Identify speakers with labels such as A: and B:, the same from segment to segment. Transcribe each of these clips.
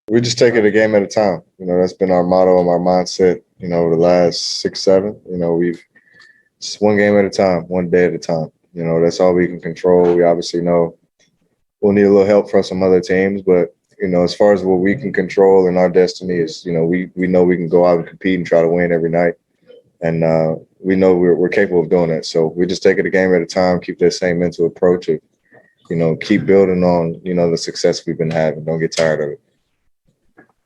A: We just take it a game at a time. That's been our motto and our mindset, over the last 6, 7. We've just one game at a time, one day at a time. That's all we can control. We obviously know we'll need a little help from some other teams, but as far as what we can control and our destiny is, we know we can go out and compete and try to win every night. And we know we're capable of doing that. So we just take it a game at a time, keep that same mental approach of, keep building on, the success we've been having. Don't get tired of it.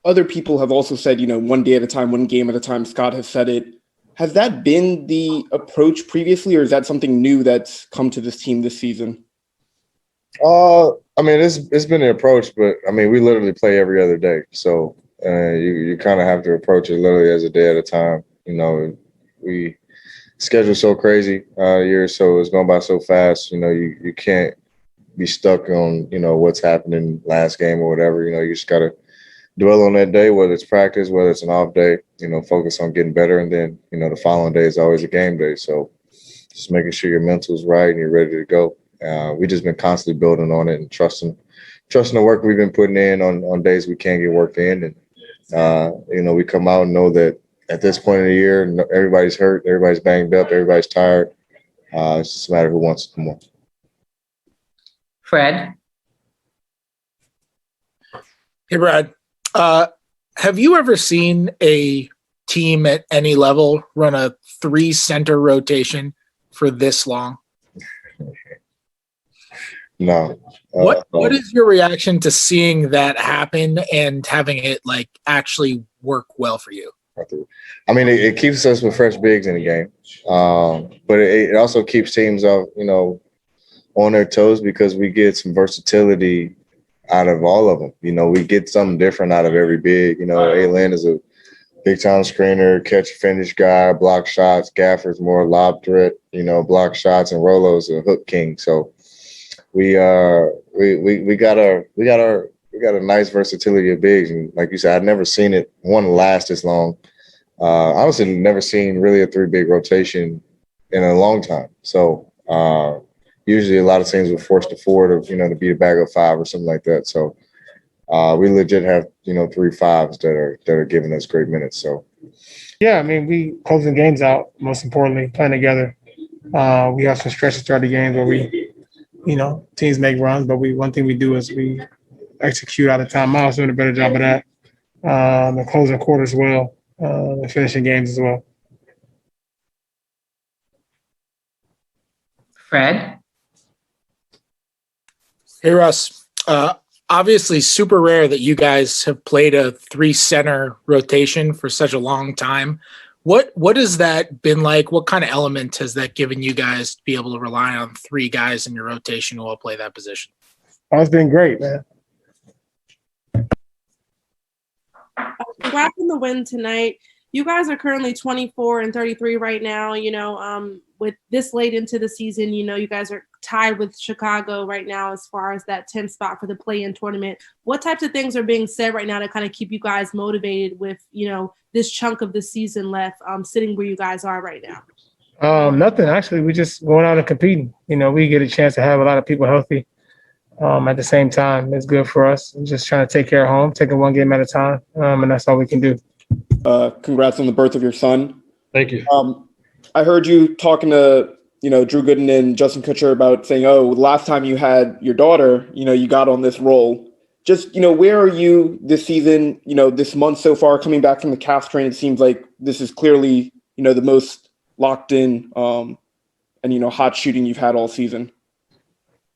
B: Other people have also said, one day at a time, one game at a time. Scott has said it. Has that been the approach previously, or is that something new that's come to this team this season?
A: It's been an approach, but we literally play every other day. So you kind of have to approach it literally as a day at a time. We schedule so crazy year, so it's going by so fast. You can't be stuck on what's happening last game or whatever. You just gotta dwell on that day, whether it's practice, whether it's an off day. Focus on getting better, and then the following day is always a game day. So just making sure your mental's right and you're ready to go. We just been constantly building on it and trusting the work we've been putting in on days we can't get work in, and we come out and know that at this point in the year, everybody's hurt, everybody's banged up, everybody's tired. It's just a matter of who wants to come on.
C: Fred?
D: Hey, Brad. Have you ever seen a team at any level run a 3-center rotation for this long?
A: No.
D: What is your reaction to seeing that happen and having it actually work well for you?
A: It keeps us with fresh bigs in the game, but it also keeps teams on their toes because we get some versatility out of all of them. We get something different out of every big. A-Lin is a big-time screener, catch-finish guy, block shots. Gaffer's more lob threat, block shots, and Rolo's a hook king. So we got a nice versatility of bigs, and like you said, I've never seen it last this long. Honestly, never seen really a 3-big rotation in a long time. So usually a lot of teams will force the forward to be a bag of 5 or something like that. So we legit have 3 5s that are giving us great minutes. So
E: yeah, we closing games out. Most importantly, playing together. We have some stretches throughout the games where we, teams make runs, but one thing we do is we execute out of timeouts, doing a better job of that. And closing quarters well, and finishing games as well.
C: Fred?
D: Hey, Russ. Obviously, super rare that you guys have played a 3-center rotation for such a long time. What has that been like? What kind of element has that given you guys to be able to rely on 3 guys in your rotation who will play that position?
E: Oh, it's been great, man.
F: Congrats on the win tonight. You guys are currently 24-33 right now. With this late into the season, you guys are tied with Chicago right now as far as that 10th spot for the play-in tournament. What types of things are being said right now to kind of keep you guys motivated with, this chunk of the season left, sitting where you guys are right now?
E: Nothing, actually. We just going out and competing. We get a chance to have a lot of people healthy at the same time. It's good for us. We're just trying to take care of home, taking one game at a time, and that's all we can do.
B: Congrats on the birth of your son.
G: Thank you.
B: I heard you talking to, Drew Gooden and Justin Kutcher about saying, last time you had your daughter, you got on this role. Just, where are you this season, this month so far, coming back from the calf strain? It seems like this is clearly, the most locked in and, hot shooting you've had all season.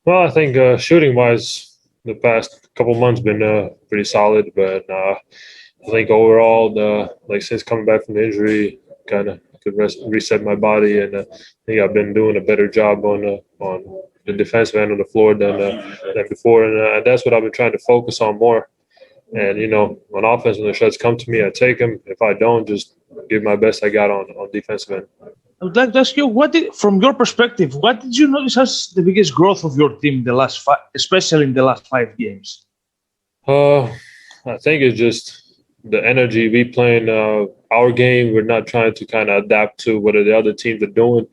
G: Well, I think shooting-wise, the past couple months been pretty solid, but I think overall, since coming back from the injury, kind of could reset my body, and I think I've been doing a better job on the defensive end of the floor than before, and that's what I've been trying to focus on more. And on offense, when the shots come to me, I take them. If I don't, just give my best I got on defensive end.
H: I would like to ask you, from your perspective, what did you notice as the biggest growth of your team especially in the last 5 games?
G: I think it's just the energy we playing our game. We're not trying to kind of adapt to what the other teams are doing.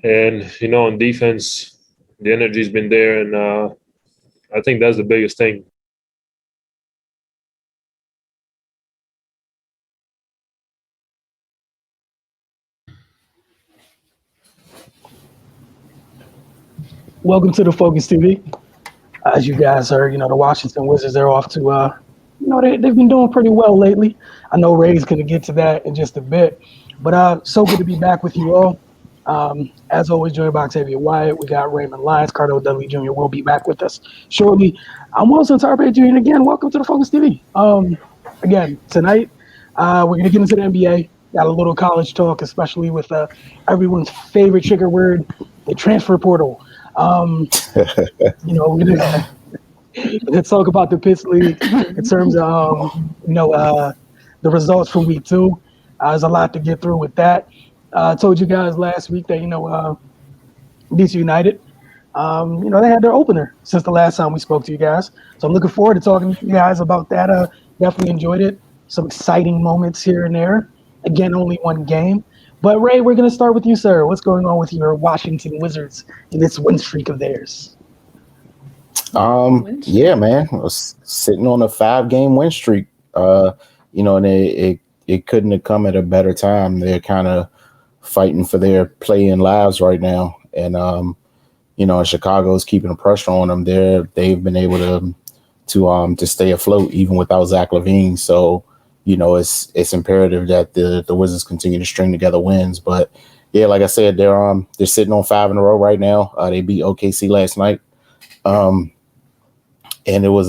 G: And, on defense, the energy's been there. And I think that's the biggest thing.
C: Welcome to the Focus TV. As you guys heard, the Washington Wizards, they're off to, they've been doing pretty well lately. I know Ray's going to get to that in just a bit. But so good to be back with you all. As always, joined by Octavia Wyatt. We got Raymond Lyons. Cardo Dudley Jr. will be back with us shortly. I'm Wilson Tarpe Jr. And again, welcome to the Focus TV. Again, tonight, we're going to get into the NBA. Got a little college talk, especially with everyone's favorite trigger word, the transfer portal. We're gonna let's talk about the P.I.T.S League in terms of the results from week 2. There's a lot to get through with that. I told you guys last week that DC United, they had their opener since the last time we spoke to you guys. So I'm looking forward to talking to you guys about that. Definitely enjoyed it. Some exciting moments here and there. Again, only one game. But Ray, we're going to start with you, sir. What's going on with your Washington Wizards and this win streak of theirs?
I: Yeah, man. I was sitting on a 5-game win streak. And it couldn't have come at a better time. They're kind of fighting for their play-in lives right now. And Chicago's keeping the pressure on them. They've been able to stay afloat even without Zach LaVine. So, it's imperative that the Wizards continue to string together wins. But yeah, like I said, they're sitting on 5 in a row right now. They beat OKC last night, and it was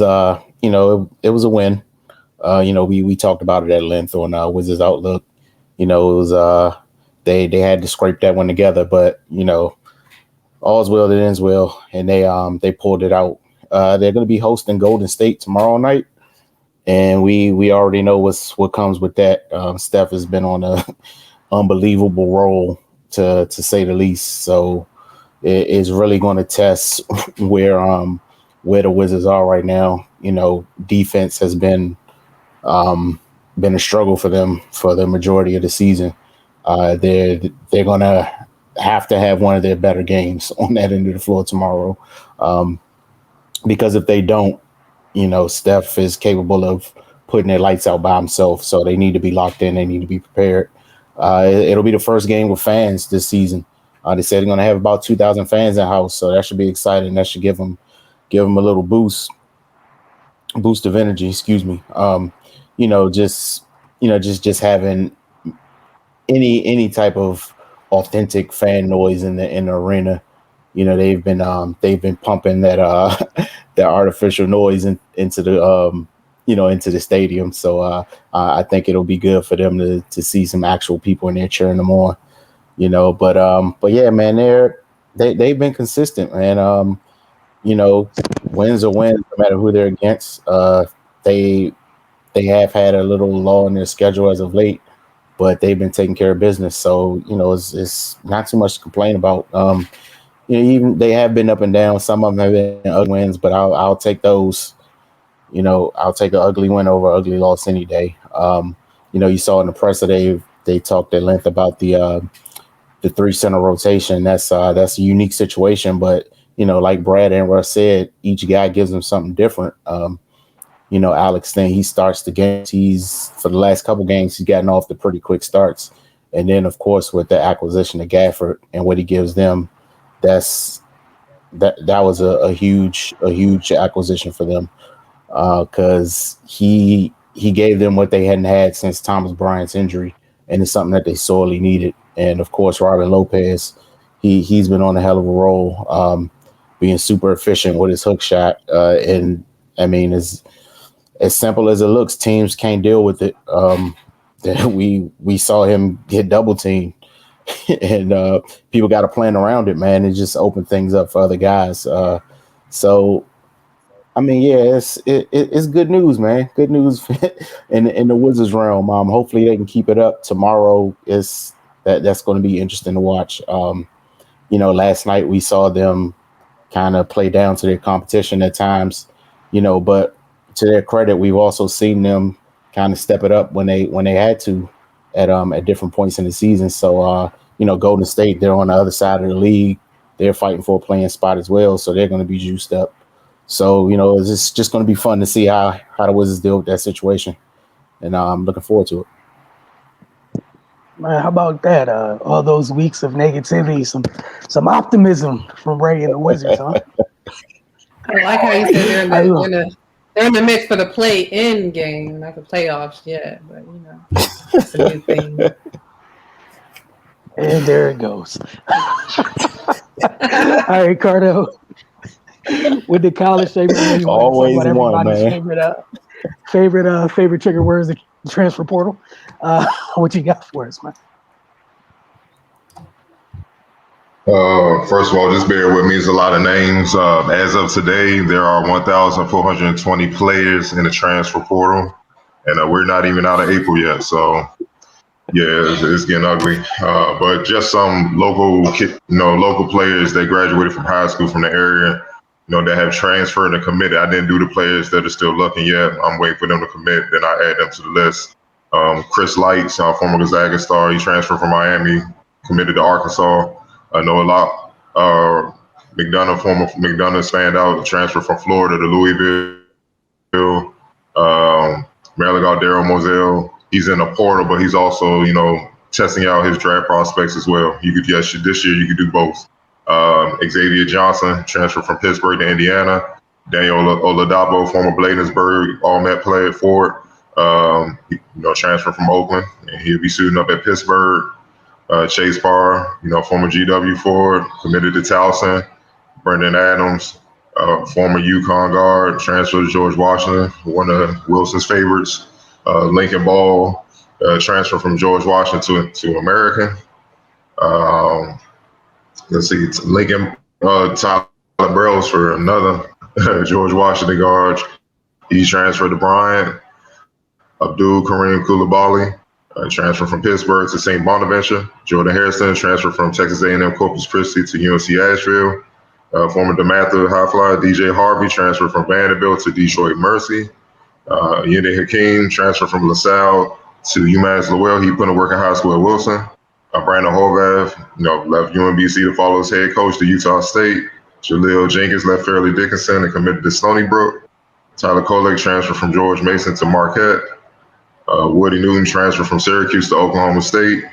I: it was a win. We talked about it at length on Wizards Outlook. It was they had to scrape that one together, but all's well that ends well, and they pulled it out. They're going to be hosting Golden State tomorrow night. And we already know what comes with that. Steph has been on a unbelievable roll to say the least. So it's really going to test where the Wizards are right now. Defense has been a struggle for them for the majority of the season. They're going to have one of their better games on that end of the floor tomorrow, because if they don't, Steph is capable of putting their lights out by himself. So they need to be locked in. They need to be prepared. It'll be the first game with fans this season. They said they're going to have about 2,000 fans in the house. So that should be exciting. That should give them a little boost of energy. Excuse me. Just having any type of authentic fan noise in the arena. They've been pumping that that artificial noise into the stadium. So I think it'll be good for them to see some actual people in there cheering them on. But yeah, man, they've been consistent, man. Wins are wins no matter who they're against. They have had a little lull in their schedule as of late, but they've been taking care of business. So it's not too much to complain about. Even they have been up and down. Some of them have been ugly wins, but I'll take those. I'll take an ugly win over an ugly loss any day. You saw in the presser they talked at length about the 3-center rotation. That's a unique situation, but like Brad and Russ said, each guy gives them something different. Alex then he starts the games. He's for the last couple games he's gotten off the pretty quick starts, and then of course with the acquisition of Gafford and what he gives them. That was a huge acquisition for them, because he gave them what they hadn't had since Thomas Bryant's injury, and it's something that they sorely needed. And of course, Robin Lopez, he's been on a hell of a roll, being super efficient with his hook shot. And I mean, as simple as it looks, teams can't deal with it. We saw him get double teamed. And people got to plan around it, man. It just opened things up for other guys. So, I mean, yeah, it's good news, man. Good news in the Wizards realm. Hopefully they can keep it up. Tomorrow that's going to be interesting to watch. Last night we saw them kind of play down to their competition at times, but to their credit, we've also seen them kind of step it up when they had to at different points in the season. So, Golden State, they're on the other side of the league. They're fighting for a playing spot as well. So they're going to be juiced up. So, it's just going to be fun to see how the Wizards deal with that situation. And I'm looking forward to it.
C: Man, how about that? All those weeks of negativity, some optimism from Ray and the Wizards, huh?
J: I like how you said
C: I love.
J: they're in the mix for the play-in game, not the playoffs yet. But that's a new thing.
C: And there it goes. All right, Cardo. With the college segment, I know you want to talk
I: Always
C: about
I: one,
C: everybody's
I: man.
C: favorite trigger words, the transfer portal. What you got for us, man?
K: First of all, just bear with me. It's a lot of names. As of today, there are 1,420 players in the transfer portal, and we're not even out of April yet. So, yeah, it's getting ugly. But just some local players that graduated from high school from the area, that have transferred and committed. I didn't do the players that are still looking yet. I'm waiting for them to commit. Then I add them to the list. Chris Lights, former Gonzaga star, he transferred from Miami, committed to Arkansas. Noah Locke, McDonough, former McDonough standout, transfer from Florida to Louisville. Maryland got Daryl Moselle. He's in the portal, but he's also, testing out his draft prospects as well. This year you could do both. Xavier Johnson, transfer from Pittsburgh to Indiana. Daniel Oladapo, former Bladensburg All-Met player forward, transfer from Oakland, and he'll be suiting up at Pittsburgh. Chase Parr, former GW forward, committed to Towson. Brendan Adams, former UConn guard, transferred to George Washington, one of Wilson's favorites. Lincoln Ball, transfer from George Washington to American. Let's see, Lincoln Tyler Brells for another George Washington guard. He transferred to Bryant. Abdul Kareem Koulibaly, transfer from Pittsburgh to St. Bonaventure. Jordan Harrison, transfer from Texas A&M Corpus Christi to UNC Asheville. Former DeMatha High Flyer DJ Harvey, transfer from Vanderbilt to Detroit Mercy. Yende Hakeem, transfer from LaSalle to UMass Lowell. He put in work in high school at Wilson. Brandon Horvath, left UMBC to follow his head coach to Utah State. Jaleel Jenkins left Fairleigh Dickinson and committed to Stony Brook. Tyler Kolek, transfer from George Mason to Marquette. Woody Newton, transfer from Syracuse to Oklahoma State.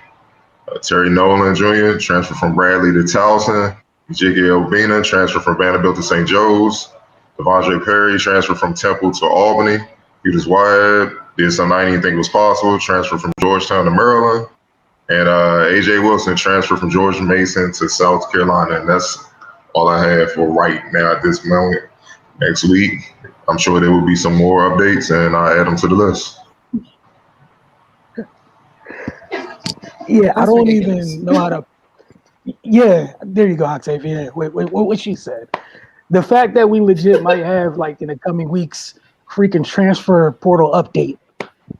K: Terry Nolan Jr., transfer from Bradley to Towson. Jiggy Obina, transfer from Vanderbilt to St. Joe's. Devondre Perry, transfer from Temple to Albany. Peters Wyatt, did something I didn't think was possible, transfer from Georgetown to Maryland. And A.J. Wilson, transfer from George Mason to South Carolina. And that's all I have for right now at this moment. Next week, I'm sure there will be some more updates, and I'll add them to the list.
C: Yeah, I don't even know how to. Yeah, there you go, Octavia. What she said. The fact that we legit might have, like, in the coming weeks, freaking transfer portal update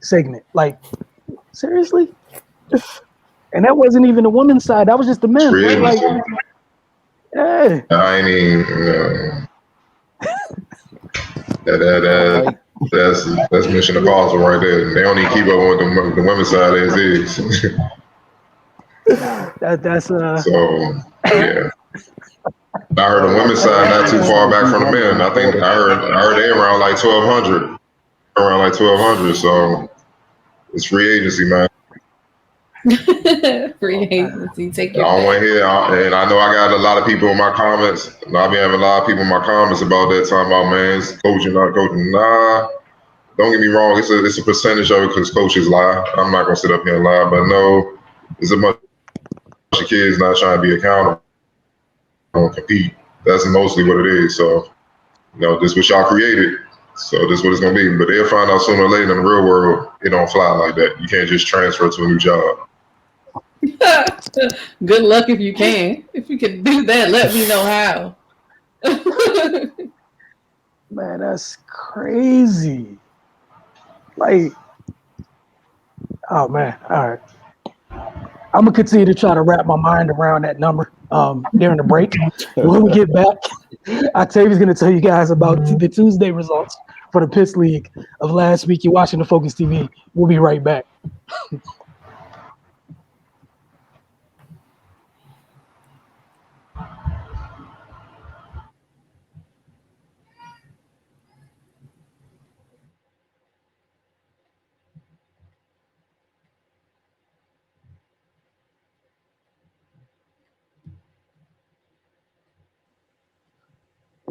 C: segment. Like, seriously? And that wasn't even the women's side. That was just the men, right? Like, yeah.
K: I ain't even. That's mission impossible right there. They don't even keep up with the women's side as is.
C: That's
K: So yeah. I heard the women's side not too far back from the men. I think I heard they around like 1,200. Around like 1,200. So it's free agency, man.
J: Free agency. Take
K: I
J: your
K: don't want
J: pick.
K: to hear, and I know I got a lot of people in my comments. I be having a lot of people in my comments about that, talking about, man, it's coaching, not coaching. Nah, don't get me wrong. It's a percentage of it because coaches lie. I'm not gonna sit up here and lie, but no, it's a bunch of kids not trying to be accountable and compete. That's mostly what it is. So, this is what y'all created. So this is what it's gonna be. But they'll find out sooner or later in the real world, it don't fly like that. You can't just transfer to a new job.
J: Good luck if you can. If you can do that, let me know how.
C: man, that's crazy. Like, oh man, all right. I'm gonna continue to try to wrap my mind around that number during the break. When we get back, Octavia's gonna tell you guys about the Tuesday results for the P.I.T.S League of last week. You're watching the Focus TV. We'll be right back.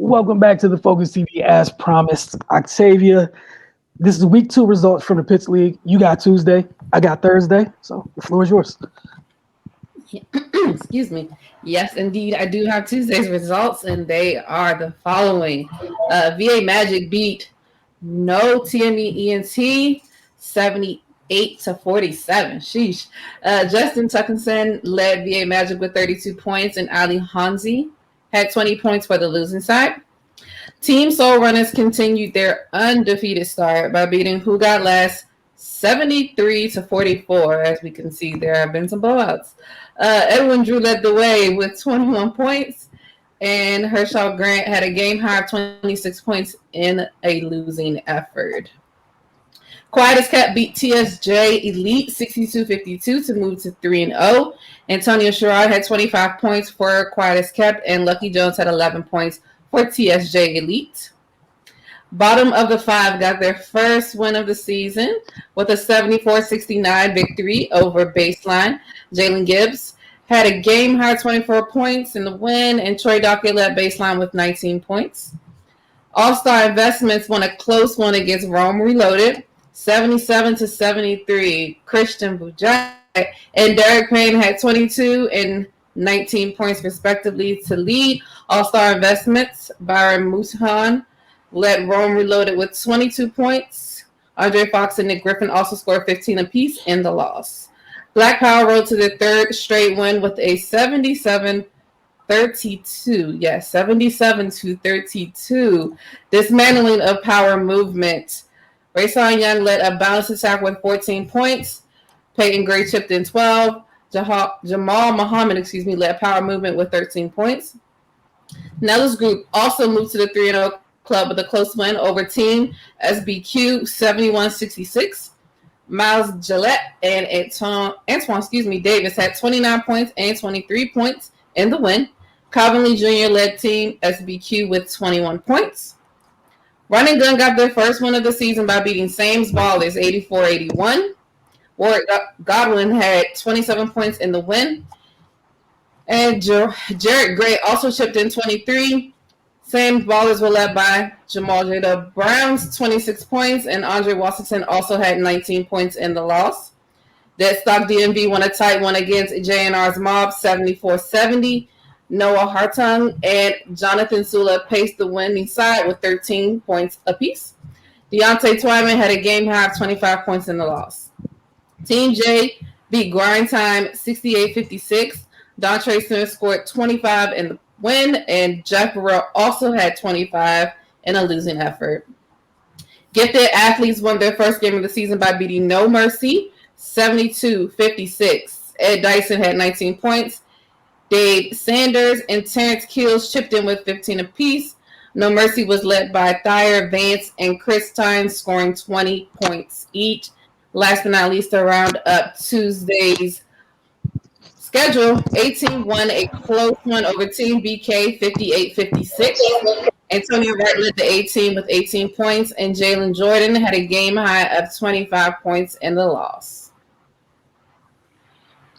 C: Welcome back to the Focus TV. As promised, Octavia. This is week 2 results from the P.I.T.S League. You got Tuesday, I got Thursday, so the floor is yours.
J: Excuse me. Yes, indeed, I do have Tuesday's results, and they are the following. VA Magic beat No TME ENT 78-47. Sheesh. Justin Tuckinson led VA Magic with 32 points, and Ali Hanzi had 20 points for the losing side. Team Soul Runners continued their undefeated start by beating Who Got Last 73-44. As we can see, there have been some blowouts. Edwin Drew led the way with 21 points, and Herschel Grant had a game high of 26 points in a losing effort. Quiet as Kept beat TSJ Elite 62-52 to move to 3-0. Antonio Sherrod had 25 points for Quiet as Kept, and Lucky Jones had 11 points for TSJ Elite. Bottom of the 5 got their first win of the season with a 74-69 victory over Baseline. Jalen Gibbs had a game high 24 points in the win, and Troy Dockett led Baseline with 19 points. All-Star Investments won a close one against Rome Reloaded, 77-73. Christian Bujai and Derek Payne had 22 and 19 points respectively to lead. All-Star Investments, Byron Musahan led Rome Reloaded with 22 points. Andre Fox and Nick Griffin also scored 15 apiece in the loss. Black Power rode to their third straight win with a 77-32. Yes, 77-32. Dismantling of Power Movement. Rayson Young led a balanced attack with 14 points. Peyton Gray chipped in 12. Jamal Muhammad, led Power Movement with 13 points. Nella's group also moved to the 3-0 club with a close win over Team SBQ 71-66. Miles Gillette and Antoine Davis had 29 points and 23 points in the win. Calvin Lee Jr. led Team SBQ with 21 points. Run and Gun got their first win of the season by beating Sames Ballers 84-81. Warwick Godwin had 27 points in the win. And Jarrett Gray also chipped in 23. Sames Ballers were led by Jamal Jada Brown's 26 points, and Andre Washington also had 19 points in the loss. Deadstock DMV won a tight one against JNR's Mob 74-70. Noah Hartung and Jonathan Sula paced the winning side with 13 points apiece. Deontay Twyman had a game high of 25 points in the loss. Team J beat Grind Time 68-56. Dontre Smith scored 25 in the win, and Jeff Burrell also had 25 in a losing effort. Gifted Athletes won their first game of the season by beating No Mercy 72-56. Ed Dyson had 19 points. Dave Sanders and Terrence Keels chipped in with 15 apiece. No Mercy was led by Thayer Vance and Chris Tynes, scoring 20 points each. Last but not least, to round up Tuesday's schedule, 18 won a close one over Team BK 58-56. Antonio Wright led the 18 with 18 points, and Jalen Jordan had a game high of 25 points in the loss.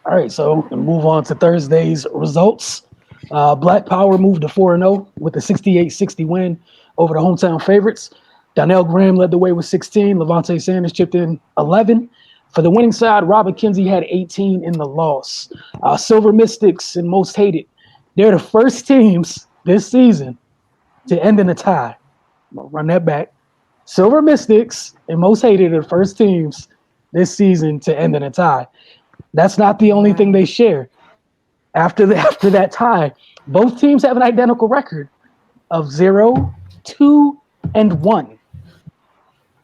C: All right, so we'll move on to Thursday's results. Black Power moved to 4-0 with a 68-60 win over the hometown favorites. Donnell Graham led the way with 16. Levante Sanders chipped in 11. For the winning side, Robert Kinsey had 18 in the loss. Silver Mystics and Most Hated, they're the first teams this season to end in a tie. I'm gonna run that back. Silver Mystics and Most Hated are the first teams this season to end in a tie. That's not the only thing they share. After that tie, both teams have an identical record of 0, 2, and 1.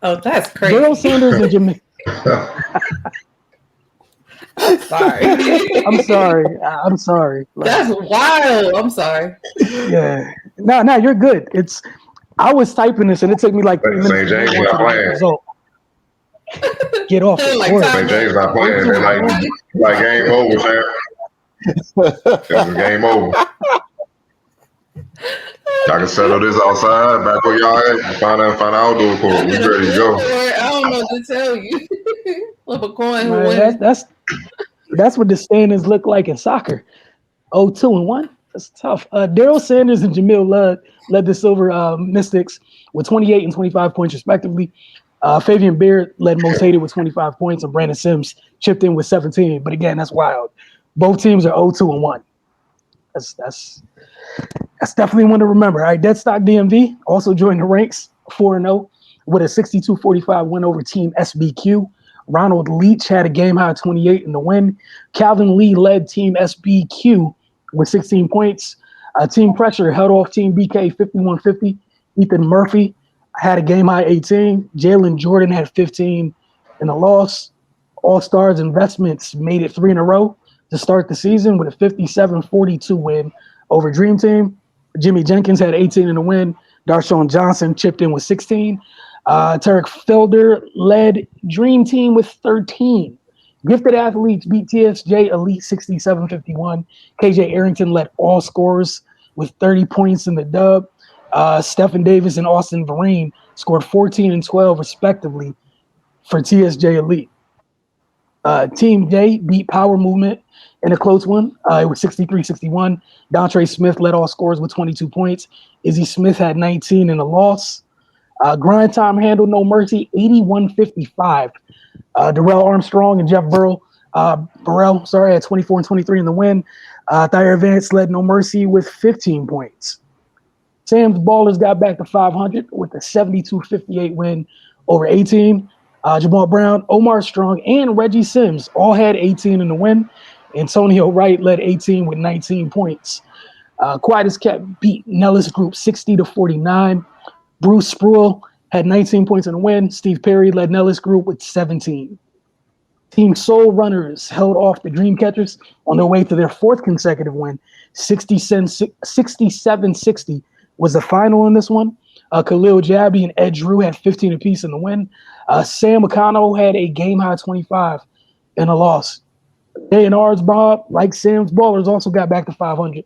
J: Oh, that's crazy.
C: Daryl Sanders and Jamaica.
J: Sorry.
C: I'm sorry.
J: That's wild. I'm sorry.
C: Yeah. No, you're good. I was typing this and it took me like 3 minutes.
K: St. James not playing.
C: Get off the court.
K: St. James not playing. They're like game over, Sam. It's game over. Y'all can settle this outside, back where y'all at. Find an outdoor court. We ready to go.
J: I don't know what to tell you. Flip a coin. Who
C: Man,
J: wins?
C: that's what the standings look like in soccer. 0-2-1. That's tough. Daryl Sanders and Jamil led the Silver Mystics with 28 and 25 points respectively. Fabian Beard led Most Hated with 25 points, and Brandon Sims chipped in with 17. But again, that's wild. Both teams are 0-2-1. That's definitely one to remember. All right, Deadstock DMV also joined the ranks 4-0 with a 62-45 win over Team SBQ. Ronald Leach had a game-high 28 in the win. Calvin Lee led Team SBQ with 16 points. Team Pressure held off Team BK 51-50. Ethan Murphy had a game-high 18. Jalen Jordan had 15 in a loss. All-Stars Investments made it 3 in a row to start the season with a 57-42 win over Dream Team. Jimmy Jenkins had 18 in the win. Darshawn Johnson chipped in with 16. Tarek Felder led Dream Team with 13. Gifted Athletes beat TSJ Elite 67-51. KJ Arrington led all scorers with 30 points in the dub. Stephen Davis and Austin Vereen scored 14 and 12 respectively for TSJ Elite. Team J beat Power Movement in a close one. It was 63-61. Dontre Smith led all scorers with 22 points. Izzy Smith had 19 in a loss. Grind Time handled No Mercy 81-55. Darrell Armstrong and Jeff Burrell had 24 and 23 in the win. Thayer Vance led No Mercy with 15 points. Sam's Ballers got back to 500 with a 72-58 win over 18. Jamal Brown, Omar Strong, and Reggie Sims all had 18 in the win. Antonio Wright led 18 with 19 points. Quiet as Kept beat Nellis Group 60-49. Bruce Spruill had 19 points in the win. Steve Perry led Nellis Group with 17. Team Soul Runners held off the Dreamcatchers on their way to their fourth consecutive win. 67-60 was the final in this one. Khalil Jabby and Ed Drew had 15 apiece in the win. Sam McConnell had a game-high 25 in a loss. A&R's Bob, like Sam's Ballers, also got back to 500.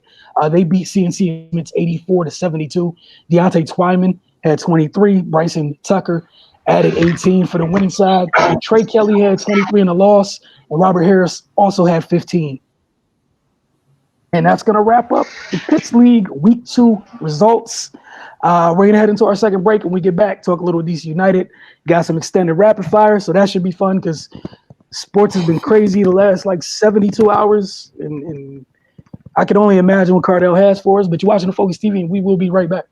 C: They beat CNC Image 84-72. Deontay Twyman had 23. Bryson Tucker added 18 for the winning side. Trey Kelly had 23 in the loss. And Robert Harris also had 15. And that's going to wrap up the P.I.T.S League Week 2 results. We're going to head into our second break. When we get back, talk a little DC United. Got some extended rapid fire, so that should be fun because sports has been crazy the last 72 hours. And I can only imagine what Cardell has for us. But you're watching the Focus TV, and we will be right back.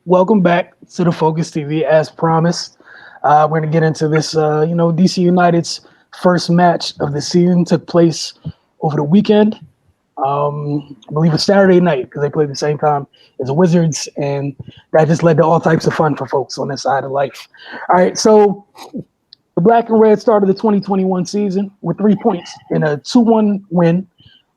C: Welcome back to the Focus TV. As promised, we're going to get into this. DC United's first match of the season took place over the weekend. I believe it's Saturday night because they played at the same time as the Wizards, and that just led to all types of fun for folks on this side of life. All right, so the Black and Red started the 2021 season with 3 points in a 2-1 win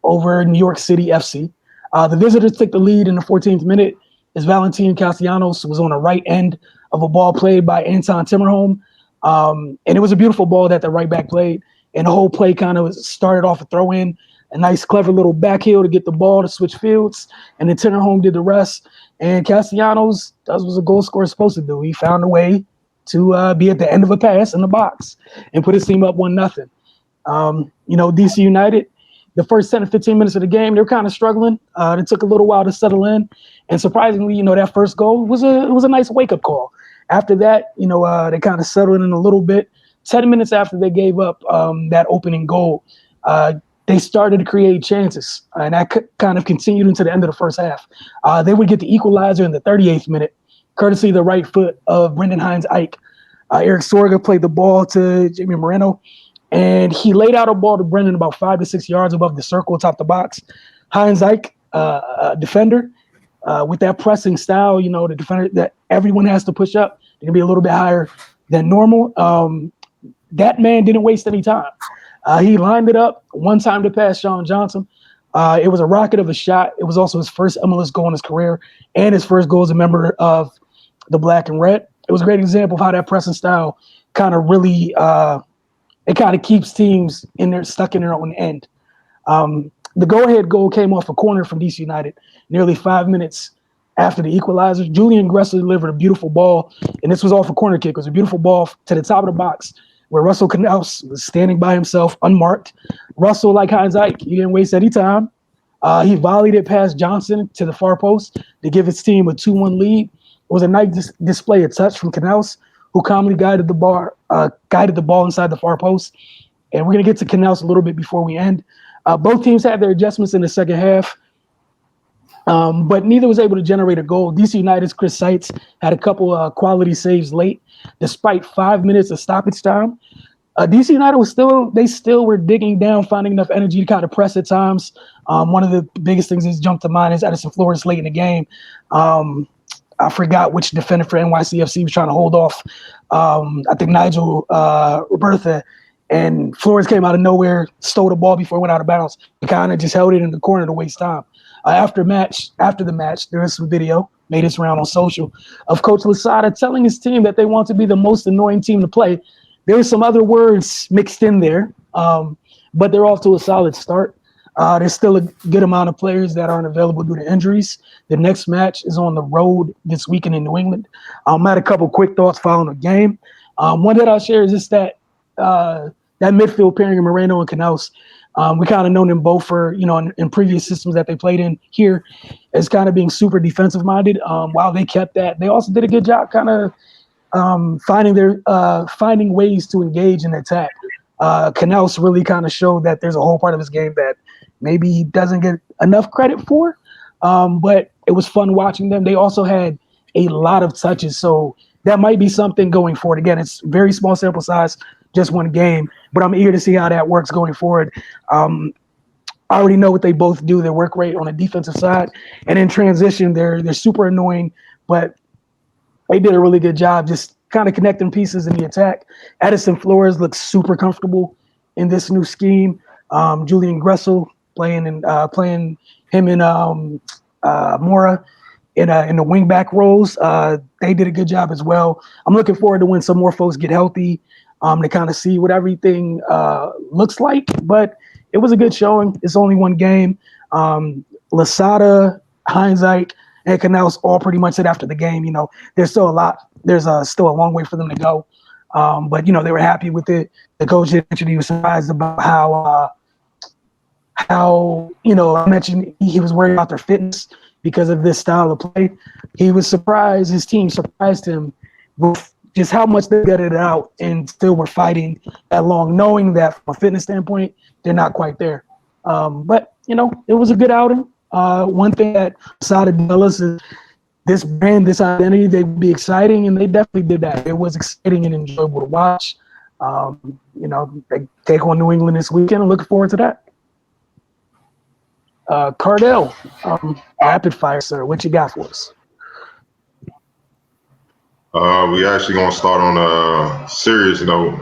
C: over New York City FC. The visitors took the lead in the 14th minute as Valentin Castellanos was on the right end of a ball played by Anton Timmerholm. And it was a beautiful ball that the right back played. And the whole play kind of started off a throw-in, a nice, clever little back heel to get the ball to switch fields. And then Timmerholm did the rest. And Castellanos does what a goal scorer is supposed to do. He found a way to be at the end of a pass in the box and put his team up 1-0. DC United, the first 10 to 15 minutes of the game, they were kind of struggling. It took a little while to settle in. And surprisingly, that first goal was a nice wake-up call. After that, they kind of settled in a little bit. 10 minutes after they gave up that opening goal, they started to create chances. And that kind of continued into the end of the first half. They would get the equalizer in the 38th minute, courtesy of the right foot of Brendan Hines-Ike. Eric Sorga played the ball to Jamie Moreno, and he laid out a ball to Brendan about 5 to 6 yards above the circle atop the box. Hines-Ike, defender, with that pressing style, the defender that everyone has to push up, they can be a little bit higher than normal. That man didn't waste any time. He lined it up one time to pass Sean Johnson. It was a rocket of a shot. It was also his first MLS goal in his career and his first goal as a member of the Black and Red. It was a great example of how that pressing style kind of really it kind of keeps teams in there stuck in their own end. The go-ahead goal came off a corner from DC United nearly 5 minutes after the equalizer. Julian Gressel delivered a beautiful ball, and this was off a corner kick. It was a beautiful ball to the top of the box where Russell Knauss was standing by himself, unmarked. Russell, like Heinz Ike, he didn't waste any time. He volleyed it past Johnson to the far post to give his team a 2-1 lead. It was a nice display of touch from Knauss, who calmly guided the ball inside the far post. And we're going to get to Knauss a little bit before we end. Both teams had their adjustments in the second half, but neither was able to generate a goal. DC United's Chris Seitz had a couple quality saves late, despite 5 minutes of stoppage time. DC United was still were digging down, finding enough energy to kind of press at times. One of the biggest things that's jumped to mind is Edison Flores late in the game. I forgot which defender for NYCFC was trying to hold off. I think Nigel Roberta, and Flores came out of nowhere, stole the ball before it went out of bounds, and kind of just held it in the corner to waste time. After the match, there is some video made its round on social of Coach Losada telling his team that they want to be the most annoying team to play. There were some other words mixed in there, but they're off to a solid start. There's still a good amount of players that aren't available due to injuries. The next match is on the road this weekend in New England. I had a couple quick thoughts following the game. One that I'll share is just that that midfield pairing of Moreno and Knauss. We kind of known them both for, in previous systems that they played in here as kind of being super defensive minded. While they kept that, they also did a good job kind of finding ways to engage in attack. Knauss really kind of showed that there's a whole part of his game that maybe he doesn't get enough credit for, but it was fun watching them. They also had a lot of touches, so that might be something going forward. Again, it's very small sample size, just one game, but I'm eager to see how that works going forward. I already know what they both do, their work rate on the defensive side, and in transition, they're super annoying, but they did a really good job just kind of connecting pieces in the attack. Edison Flores looks super comfortable in this new scheme. Julian Gressel playing him and Mora in the wingback roles. They did a good job as well. I'm looking forward to when some more folks get healthy to kind of see what everything looks like. But it was a good showing. It's only one game. Losada, Heinz Ike, and Knauss all pretty much said after the game, there's still a lot. There's still a long way for them to go. But, they were happy with it. The coach actually was surprised about how I mentioned he was worried about their fitness because of this style of play. He was surprised, his team surprised him with just how much they gutted it out and still were fighting that long, knowing that from a fitness standpoint, they're not quite there. But, it was a good outing. One thing that Sada developed is this brand, this identity, they would be exciting, and they definitely did that. It was exciting and enjoyable to watch. They take on New England this weekend. I'm looking forward to that. Cardell, rapid fire, sir. What you got for us?
K: We actually gonna start on a serious note.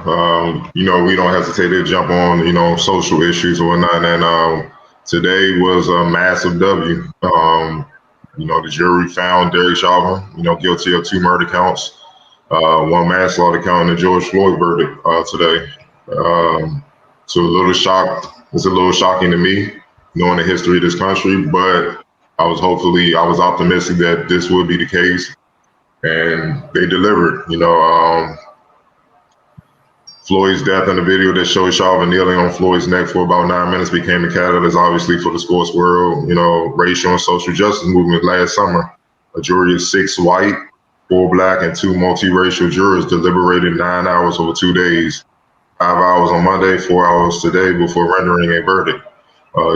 K: We don't hesitate to jump on, social issues or whatnot. And today was a massive W. The jury found Derek Chauvin, guilty of 2 murder counts, 1 manslaughter count in the George Floyd verdict today. So it's a little shocking to me, knowing the history of this country, but I was optimistic that this would be the case, and they delivered. Floyd's death and the video that showed Chauvin kneeling on Floyd's neck for about 9 minutes became a catalyst, obviously, for the sports world, racial and social justice movement last summer. A jury of 6 white, 4 black, and 2 multiracial jurors deliberated 9 hours over 2 days, 5 hours on Monday, 4 hours today before rendering a verdict.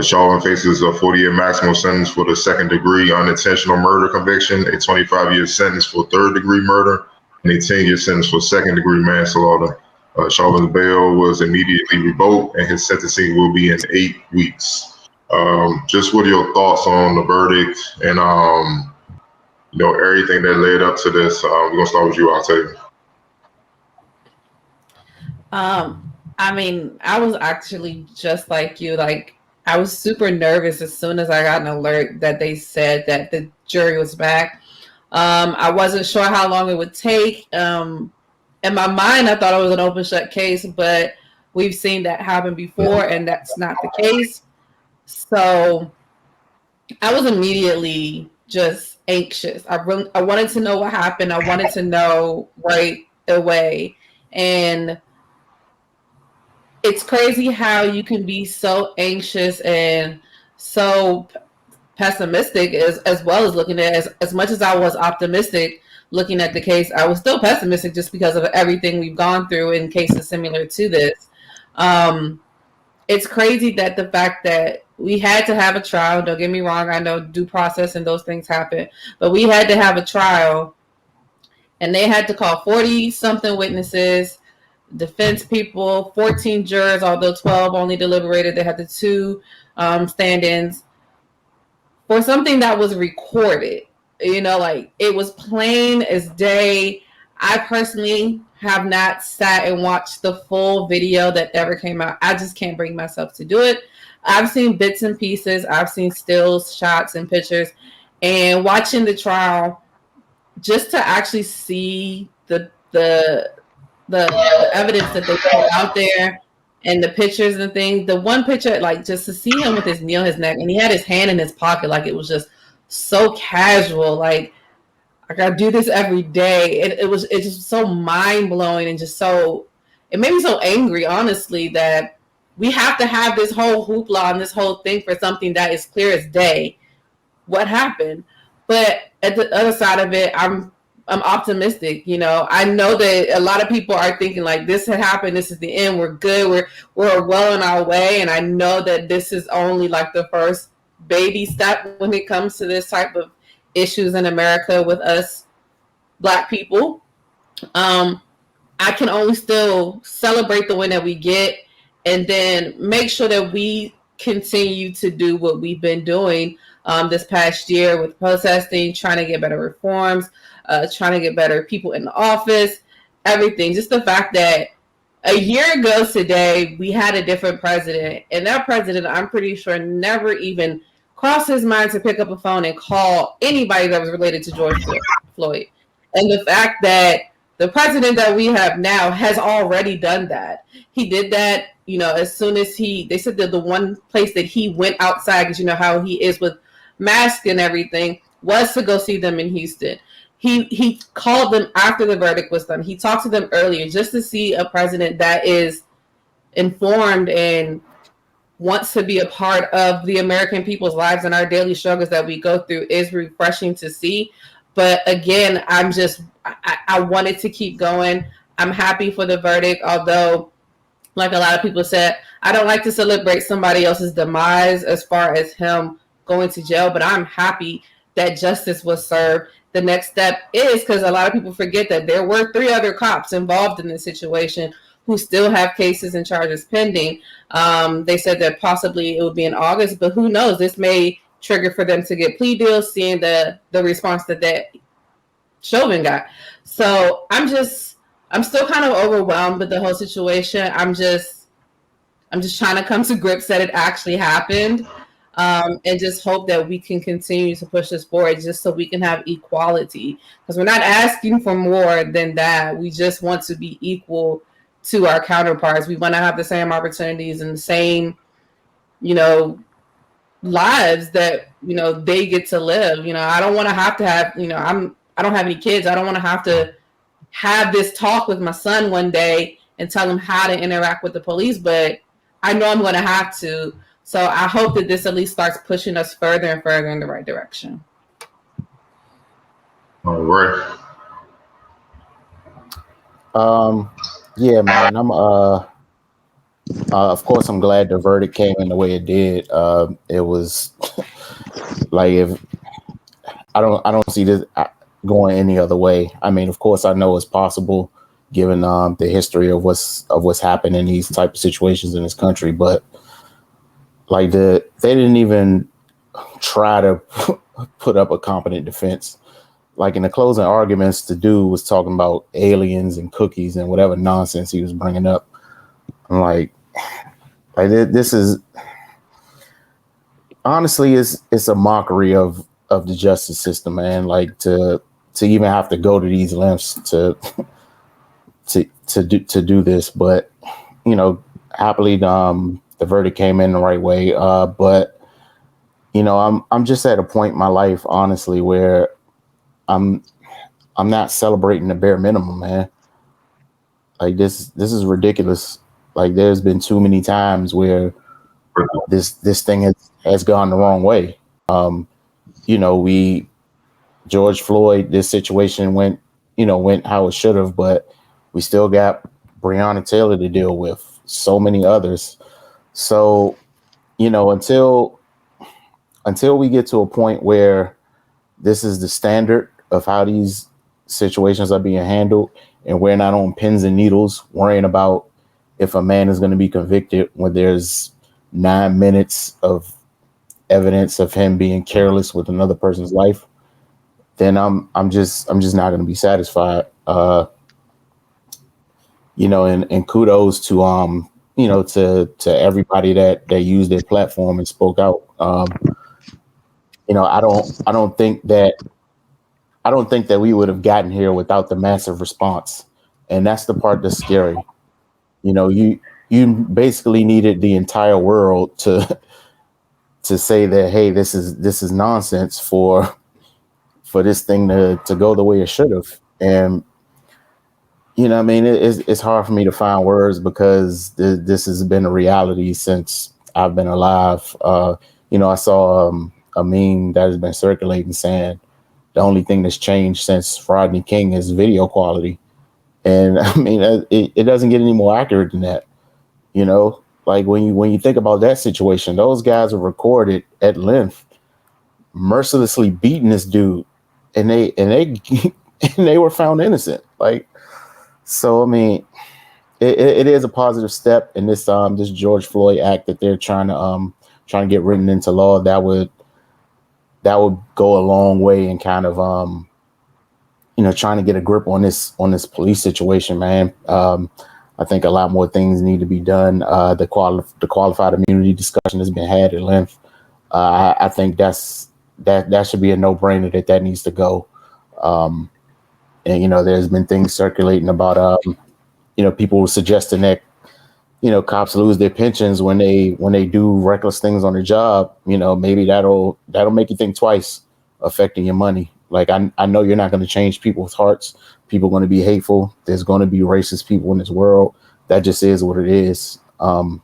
K: Chauvin faces a 40-year maximum sentence for the second-degree unintentional murder conviction, a 25-year sentence for third-degree murder, and a 10-year sentence for second-degree manslaughter. Chauvin's bail was immediately revoked, and his sentencing will be in 8 weeks. Just what are your thoughts on the verdict and everything that led up to this? We're gonna start with you, Octavia.
J: I mean, I was actually just like you. Like, I was super nervous as soon as I got an alert that they said that the jury was back. I wasn't sure how long it would take. In my mind, I thought it was an open shut case, but we've seen that happen before, and that's not the case. So I was immediately just anxious. I wanted to know what happened. I wanted to know right away. And it's crazy how you can be so anxious and so pessimistic as well as looking at as much as I was optimistic looking at the case, I was still pessimistic just because of everything we've gone through in cases similar to this. It's crazy that the fact that we had to have a trial, don't get me wrong, I know due process and those things happen, but we had to have a trial and they had to call 40 something witnesses, defense people, 14 jurors, although 12 only deliberated. They had the 2 stand-ins for something that was recorded. Like, it was plain as day. I personally have not sat and watched the full video that ever came out. I just can't bring myself to do it. I've seen bits and pieces. I've seen stills, shots, and pictures. And watching the trial, just to actually see the evidence that they put out there and the pictures and things. The one picture, like, just to see him with his knee on his neck and he had his hand in his pocket, like it was just so casual. Like I gotta do this every day. It's just so mind blowing and just so, it made me so angry, honestly, that we have to have this whole hoopla and this whole thing for something that is clear as day what happened. But at the other side of it, I'm optimistic. I know that a lot of people are thinking like this had happened, this is the end, we're good, we're well on our way. And I know that this is only like the first baby step when it comes to this type of issues in America with us Black people. I can only still celebrate the win that we get and then make sure that we continue to do what we've been doing this past year with protesting, trying to get better reforms, trying to get better people in the office, everything. Just the fact that a year ago today, we had a different president, and that president, I'm pretty sure, never even crossed his mind to pick up a phone and call anybody that was related to George Floyd. And the fact that the president that we have now has already done that. He did that, as soon as they said that the one place that he went outside, because you know how he is with masks and everything, was to go see them in Houston. He called them after the verdict was done. He talked to them earlier just to see a president that is informed and wants to be a part of the American people's lives and our daily struggles that we go through is refreshing to see. But again, I wanted to keep going. I'm happy for the verdict, although, like a lot of people said, I don't like to celebrate somebody else's demise as far as him going to jail, but I'm happy that justice was served. The next step is, because a lot of people forget that there were 3 other cops involved in this situation who still have cases and charges pending. They said that possibly it would be in August, but who knows? This may trigger for them to get plea deals, seeing the response that Chauvin got. So I'm still kind of overwhelmed with the whole situation. I'm just trying to come to grips that it actually happened, and just hope that we can continue to push this forward just so we can have equality. Because we're not asking for more than that. We just want to be equal to our counterparts. We want to have the same opportunities and the same, lives that, they get to live. I don't want to have, I don't have any kids. I don't want to have this talk with my son one day and tell him how to interact with the police, but I know I'm going to have to. So I hope that this at least starts pushing us further and further in the right direction.
K: All right.
I: Yeah, man. I'm of course I'm glad the verdict came in the way it did. It was like, if I don't see this going any other way. I mean, of course I know it's possible given the history of what's happened in these type of situations in this country, but like they didn't even try to put up a competent defense. Like in the closing arguments, the dude was talking about aliens and cookies and whatever nonsense he was bringing up. I'm like this is honestly it's a mockery of the justice system, man. Like to even have to go to these lengths to do this, but you know, happily the verdict came in the right way. But you know, I'm just at a point in my life, honestly, where I'm not celebrating the bare minimum, man. Like this is ridiculous. Like there's been too many times where this thing has gone the wrong way. You know, George Floyd, this situation went how it should have, but we still got Breonna Taylor to deal with, so many others. So, you know, until we get to a point where this is the standard of how these situations are being handled, and we're not on pins and needles worrying about if a man is going to be convicted when there's 9 minutes of evidence of him being careless with another person's life, then I'm just not going to be satisfied. You know, and kudos to you know, to everybody that used their platform and spoke out. You know, I don't think that we would have gotten here without the massive response, and that's the part that's scary. You know, you basically needed the entire world to say that, hey, this is nonsense for this thing to go the way it should have. And you know, I mean, it's hard for me to find words because this has been a reality since I've been alive. You know, I saw a meme that has been circulating saying the only thing that's changed since Rodney King is video quality. And I mean, it doesn't get any more accurate than that. You know, like when you think about that situation, those guys were recorded at length, mercilessly beating this dude, and they and they were found innocent. Like, so I mean, it is a positive step in this this George Floyd Act that they're trying to get written into law. That would go a long way in kind of you know, trying to get a grip on this police situation, man. I think a lot more things need to be done. The qualified immunity discussion has been had at length. I think that should be a no-brainer that needs to go. And you know, there's been things circulating about you know, people suggesting that, you know, cops lose their pensions when they do reckless things on the job. You know, maybe that'll make you think twice affecting your money. Like I know you're not going to change people's hearts. People are going to be hateful. There's going to be racist people in this world. That just is what it is. But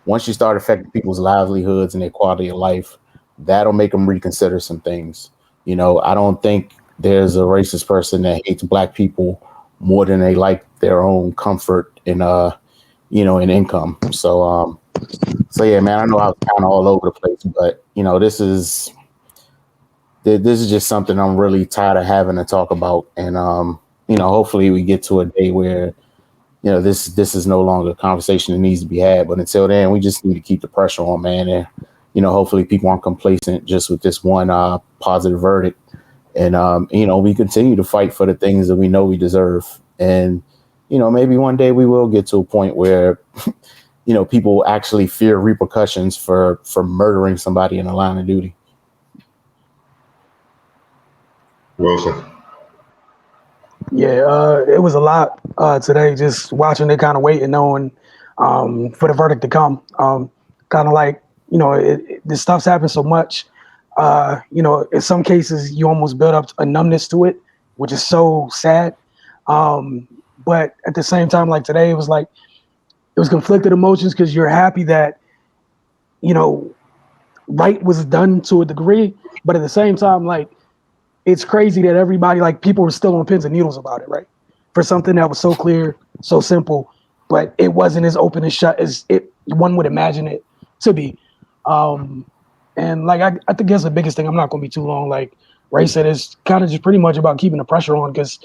I: once you start affecting people's livelihoods and their quality of life, that'll make them reconsider some things. You know, I don't think there's a racist person that hates Black people more than they like their own comfort in you know, in income. So yeah, man, I know I was kind of all over the place, but you know, this is just something I'm really tired of having to talk about. And you know, hopefully we get to a day where, you know, this is no longer a conversation that needs to be had. But until then, we just need to keep the pressure on, man. And you know, hopefully people aren't complacent just with this one positive verdict. And you know, we continue to fight for the things that we know we deserve. And you know, maybe one day we will get to a point where you know, people actually fear repercussions for murdering somebody in the line of duty.
K: Wilson.
C: Yeah, it was a lot today. Just watching it, kind of waiting on for the verdict to come. Kind of like, you know, this stuff's happened so much. You know, in some cases, you almost build up a numbness to it, which is so sad. But at the same time, like today, it was conflicted emotions because you're happy that, you know, right was done to a degree, but at the same time, like, it's crazy that everybody, like, people were still on pins and needles about it, right? For something that was so clear, so simple, but it wasn't as open and shut as one would imagine it to be. And like, I think that's the biggest thing. I'm not going to be too long. Like Ray said, it's kind of just pretty much about keeping the pressure on, because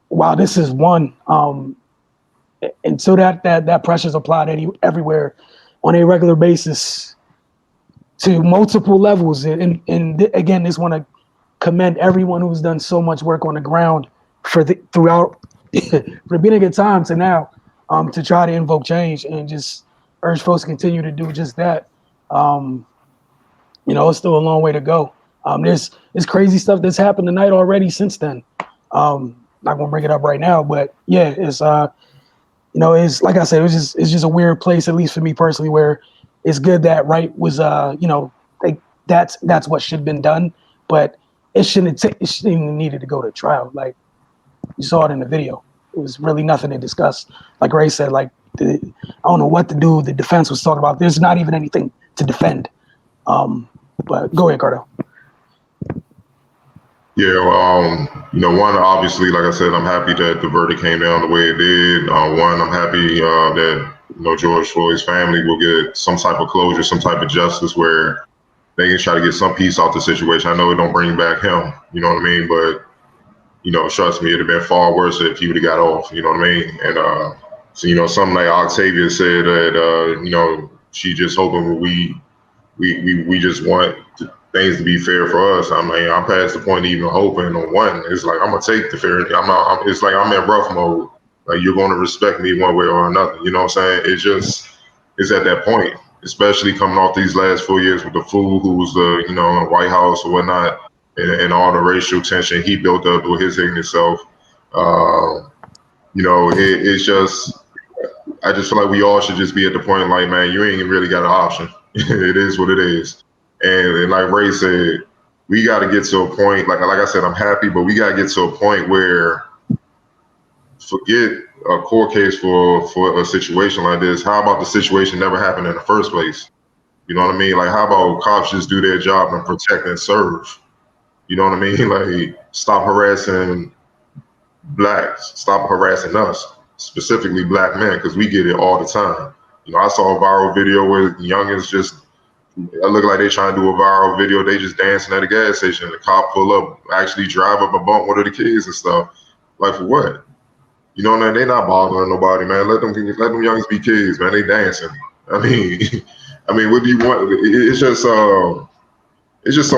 C: while this is one, and so that pressure is applied everywhere on a regular basis to multiple levels. And again, just want to commend everyone who's done so much work on the ground throughout from the beginning of time to now. to try to invoke change and just urge folks to continue to do just that. It's still a long way to go. There's crazy stuff that's happened tonight already since then. Not gonna bring it up right now, but yeah, it's it's like I said, it's just a weird place, at least for me personally, where it's good that Wright was like that's what should have been done, but it shouldn't even needed to go to trial. Like you saw it in the video. It was really nothing to discuss. Like Ray said, like I don't know what to do. The defense was talking about. There's not even anything to defend. But go ahead, Cardo.
K: Yeah, one, obviously, like I said, I'm happy that the verdict came down the way it did. One, I'm happy that George Floyd's family will get some type of closure, some type of justice where they can try to get some peace out the situation. I know it don't bring back him, you know what I mean? But trust me, it'd have been far worse if he would have got off, you know what I mean? And so something like Octavia said that she just hoping we just want things to be fair for us. I mean, I'm past the point of even hoping on one. It's like I'm gonna take the fair. It's like I'm in rough mode. Like you're gonna respect me one way or another. You know what I'm saying? It's at that point, especially coming off these last 4 years with the fool who's in the White House or whatnot, and all the racial tension he built up with his ignorant self. It's just. I just feel like we all should just be at the point like, man, you ain't really got an option. It is what it is. And like Ray said, we got to get to a point, like I said, I'm happy, but we got to get to a point where forget a court case for a situation like this. How about the situation never happened in the first place? You know what I mean? Like, how about cops just do their job and protect and serve? You know what I mean? Like, stop harassing blacks, stop harassing us, specifically black men, because we get it all the time. I saw a viral video where youngins just, I look like they trying to do a viral video. They just dancing at a gas station. The cop pull up, actually drive up and bump one of the kids and stuff. Like for what? You know what I mean? They not bothering nobody, man. Let them youngins be kids, man. They dancing. I mean, what do you want? It's just so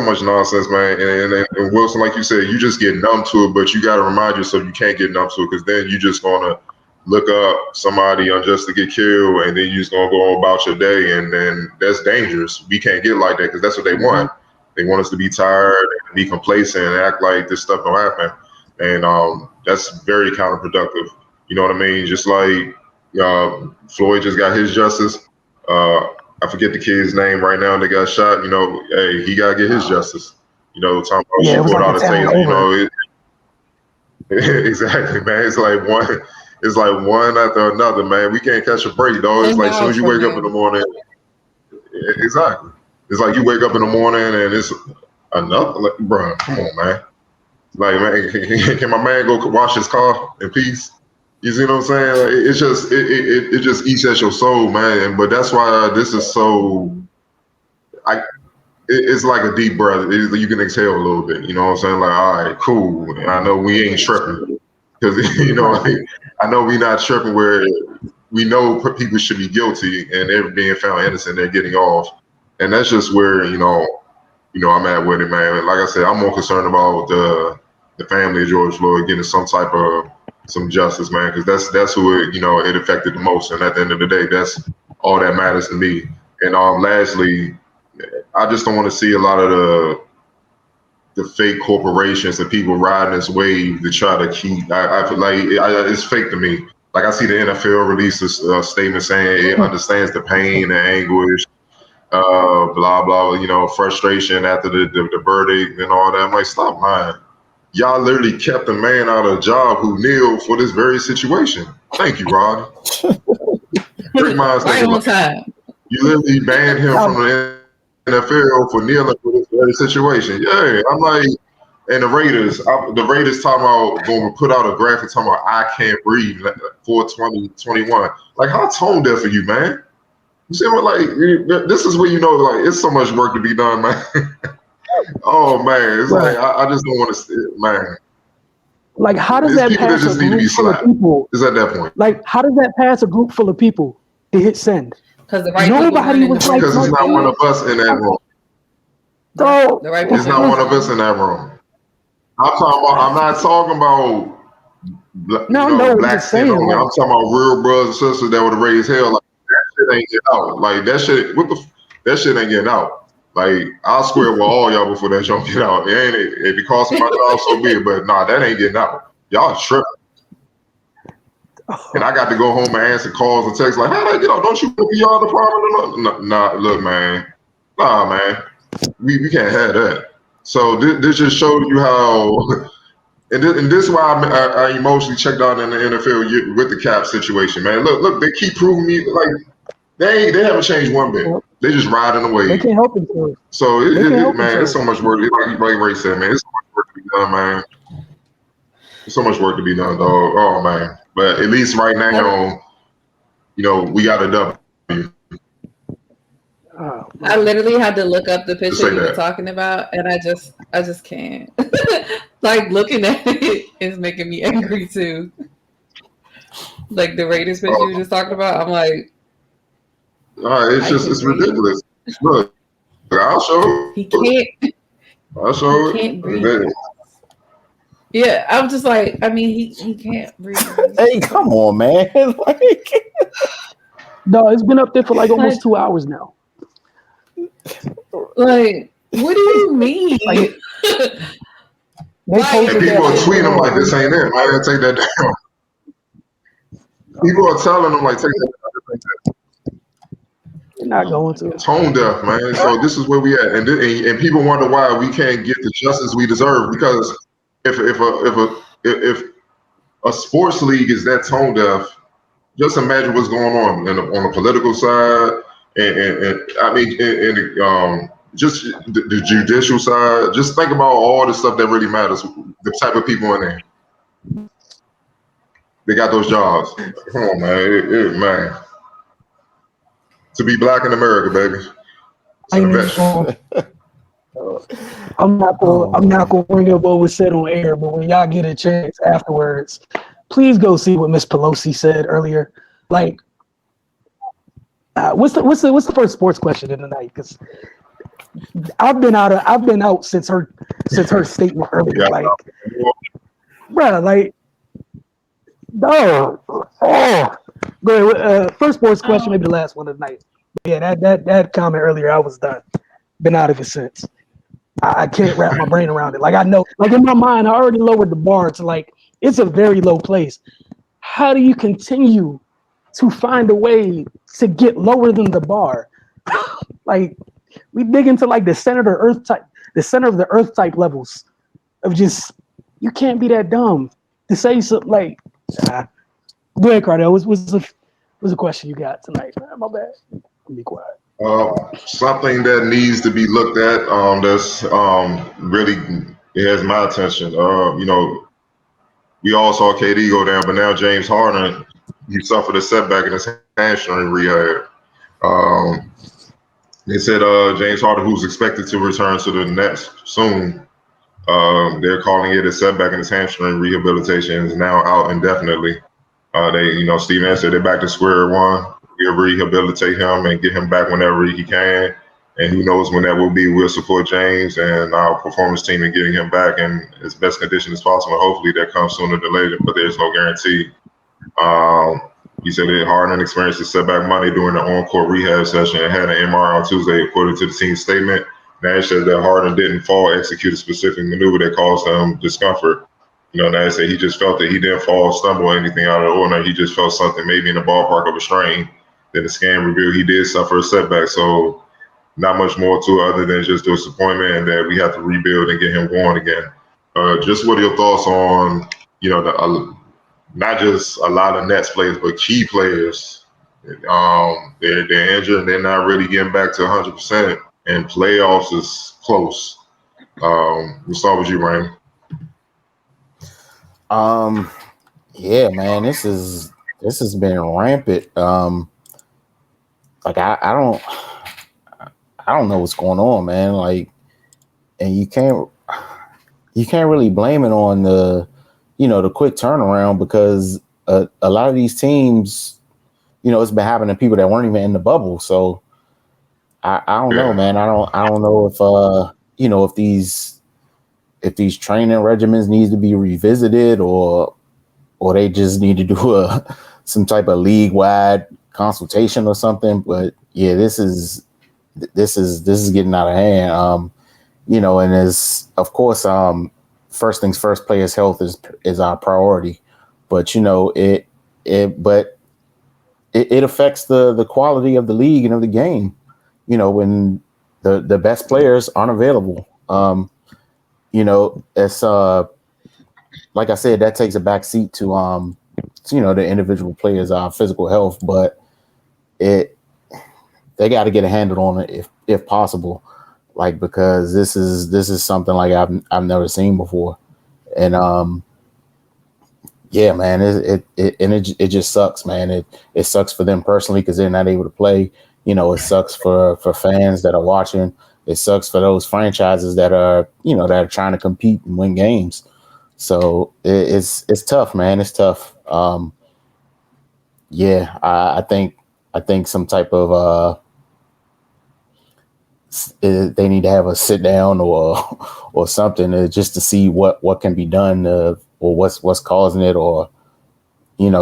K: much nonsense, man. And Wilson, like you said, you just get numb to it, but you got to remind yourself you can't get numb to it, because then you just gonna look up somebody unjust to get killed, and then you just gonna go about your day, and then that's dangerous. We can't get like that, because that's what they want. They want us to be tired and be complacent and act like this stuff don't happen, and that's very counterproductive. You know what I mean? Just like Floyd just got his justice. I forget the kid's name right now. They got shot. Hey, he gotta get his justice. Talking about
C: Yeah, it was like a town
K: exactly, man. It's like one after another, man. We can't catch a break, dog. It's like as soon as you wake up in the morning. Exactly. It's like you wake up in the morning and it's another. Like, bro, come on, man. Like, man, can my man go wash his car in peace? You see what I'm saying? Like, it just eats at your soul, man. But that's why this is so. It's like a deep breath. You can exhale a little bit. You know what I'm saying? Like, all right, cool. I know we ain't tripping, because I know we not tripping where we know people should be guilty and they're being found innocent. They're getting off, and that's just where I'm at with it, man. Like I said, I'm more concerned about the family of George Floyd getting some justice, man, because that's who it affected the most. And at the end of the day, that's all that matters to me. And lastly, I just don't want to see a lot of the fake corporations and people riding this wave to try to keep. I feel like it's fake to me. Like I see the NFL release a statement saying it understands the pain and anguish, blah blah. Frustration after the verdict and all that. I'm like, stop lying. Y'all literally kept a man out of a job who kneeled for this very situation. Thank you, Rod. Great minds think alike. You literally banned him from the NFL for kneeling for this very situation. Yeah, I'm like, and the Raiders talking about going to put out a graphic talking about I can't breathe for 2021. Like, how tone deaf are you, man? You see what, like, this is where like, it's so much work to be done, man. Oh man, it's like I just don't want to, man.
C: Like, how does that pass a group full of people?
K: Is at that point.
C: Like, how does that pass a group full of people to hit send?
J: Because
C: nobody was like,
K: because it's not one of us in that room.
C: So
K: it's not one of us in that room. I'm not talking about
C: No,
K: you know,
C: no, I'm
K: black
C: just
K: skin
C: saying,
K: only.
C: like,
K: I'm talking about real brothers and sisters that would have raised hell. Like that shit ain't getting out. Like that shit. That shit ain't getting out. Like I'll square with all y'all before that jump get out. It ain't it. If it costs my job, so be it. But nah, that ain't getting out. Y'all tripping. And I got to go home and answer calls and texts like, how did I get out? Don't you want to be on the problem? Nah, look, man. Nah, man. We can't have that. So this just showed you how, and this is why I emotionally checked out in the NFL with the cap situation, man. Look, they keep proving me like they haven't changed one bit. They just riding the
C: they
K: wave.
C: can't help themselves.
K: So
C: They can't help
K: man, it's
C: themselves.
K: so much work. Like Ray said, man, it's so much work to be done, man. There's so much work to be done, dog. Oh man. But at least right now, you know, we got a W.
C: Oh,
J: I literally had to look up the
K: say
J: picture you were
K: that.
J: talking about, and I just can't. Like looking at it is making me angry too. Like the Raiders picture you were just talking about, I'm like,
K: It's ridiculous. Look, I'll show
J: he can't.
K: I'll show
J: He can't
K: it.
J: breathe. Yeah, I'm just like, I mean, he can't breathe.
I: Hey, come on, man. Like,
C: no, it's been up there for like almost 2 hours now.
J: Like, what do you mean?
C: Like, they
J: Like,
C: posted
K: And
C: that
K: people are
C: video
K: tweeting them like
C: on
K: this ain't it. I gotta take that down. People are telling them like take that down.
C: They're not going to.
K: Tone deaf, man. So this is where we at, and people wonder why we can't get the justice we deserve because if a sports league is that tone deaf, just imagine what's going on on the political side, and I mean, just the judicial side. Just think about all the stuff that really matters. The type of people in there, they got those jobs. Come on, man, man. To be black in America, baby.
C: I'm not gonna bring up what was said on air, but when y'all get a chance afterwards, please go see what Miss Pelosi said earlier. Like, what's the first sports question of the night? Because I've been out since her statement earlier.
K: Yeah.
C: Like, bruh, like, no. Oh, go ahead. First sports question, maybe the last one of the night. Yeah, that comment earlier, I was done. Been out of it since. I can't wrap my brain around it. Like I know, like in my mind, I already lowered the bar to like it's a very low place. How do you continue to find a way to get lower than the bar? Like we dig into like the center of the earth type levels of just you can't be that dumb to say something like. Go ahead, Cardell. What's the question you got tonight? My bad. Be quiet.
K: Something that needs to be looked at that's really it has my attention. You know, we all saw KD go down, but now James Harden, he suffered a setback in his hamstring rehab. They said James Harden, who's expected to return to the Nets soon, they're calling it a setback in his hamstring rehabilitation, is now out indefinitely. Steve Nash said they're back to square one. We'll rehabilitate him and get him back whenever he can. And who knows when that will be. We'll support James and our performance team in getting him back in as best condition as possible. Hopefully that comes sooner than later, but there's no guarantee. He said that Harden experienced a setback Monday during the on-court rehab session and had an MRI on Tuesday, according to the team's statement. Nash said that Harden didn't fall, execute a specific maneuver that caused him discomfort. Nash said he just felt that he didn't fall, stumble, or anything out of the ordinary. He just felt something maybe in the ballpark of a strain. Then the scan revealed he did suffer a setback. So not much more to it other than just disappointment and that we have to rebuild and get him going again. Just what are your thoughts on, not just a lot of Nets players, but key players. They're injured and they're not really getting back to 100%. And playoffs is close. We'll start with you, Raymond.
I: Yeah, man, this has been rampant. Like I don't know what's going on, man. Like, and you can't really blame it on the quick turnaround because a lot of these teams, it's been happening to people that weren't even in the bubble. So I don't know, man. I don't know if these training regimens needs to be revisited or or they just need to do some type of league-wide consultation or something. But yeah, this is getting out of hand. And as of course, first things first, players' health is our priority. But it affects the quality of the league and of the game. When the best players aren't available. It's like I said, that takes a back seat to the individual players' physical health, but they got to get a handle on it if possible, like, because this is something like I've never seen before, and yeah, man, it just sucks, man. It sucks for them personally because they're not able to play. It sucks for fans that are watching. It sucks for those franchises that are trying to compete and win games. So it's tough, man. It's tough. Yeah, I think some type of they need to have a sit down or something just to see what can be done or what's causing it, or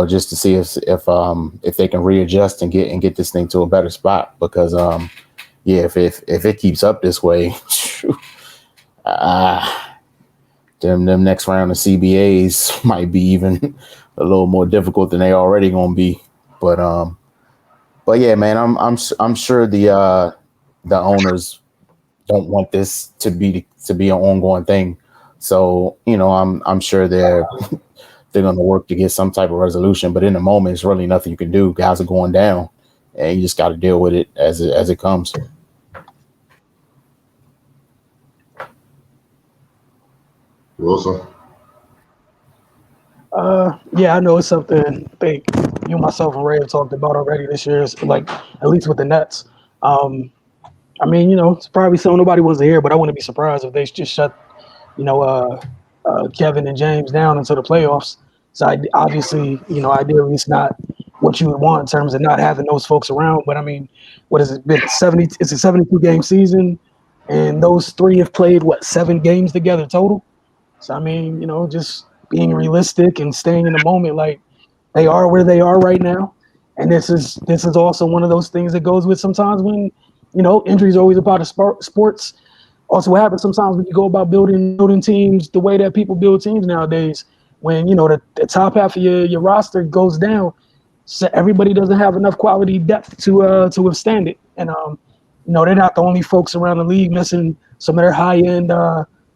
I: just to see if they can readjust and get this thing to a better spot, because yeah, if it keeps up this way, them next round of CBAs might be even a little more difficult than they already gonna be. But yeah, man, I'm sure the owners don't want this to be an ongoing thing. So I'm sure they're going to work to get some type of resolution. But in the moment, it's really nothing you can do. Guys are going down, and you just got to deal with it as it comes.
K: Wilson.
C: Yeah, I know it's something I think you, myself, and Ray have talked about already this year. It's like, at least with the Nets. I mean, it's probably something nobody wants to hear, but I wouldn't be surprised if they just shut, Kevin and James down until the playoffs. So obviously, ideally it's not what you would want in terms of not having those folks around. But I mean, what has it been? It's a 72-game season, and those three have played 7 games together total. So I mean, just being realistic and staying in the moment, like they are where they are right now. And this is also one of those things that goes with sometimes when, injuries are always a part of sports. Also, what happens sometimes when you go about building teams the way that people build teams nowadays, when the top half of your roster goes down, so everybody doesn't have enough quality depth to withstand it. And they're not the only folks around the league missing some of their high end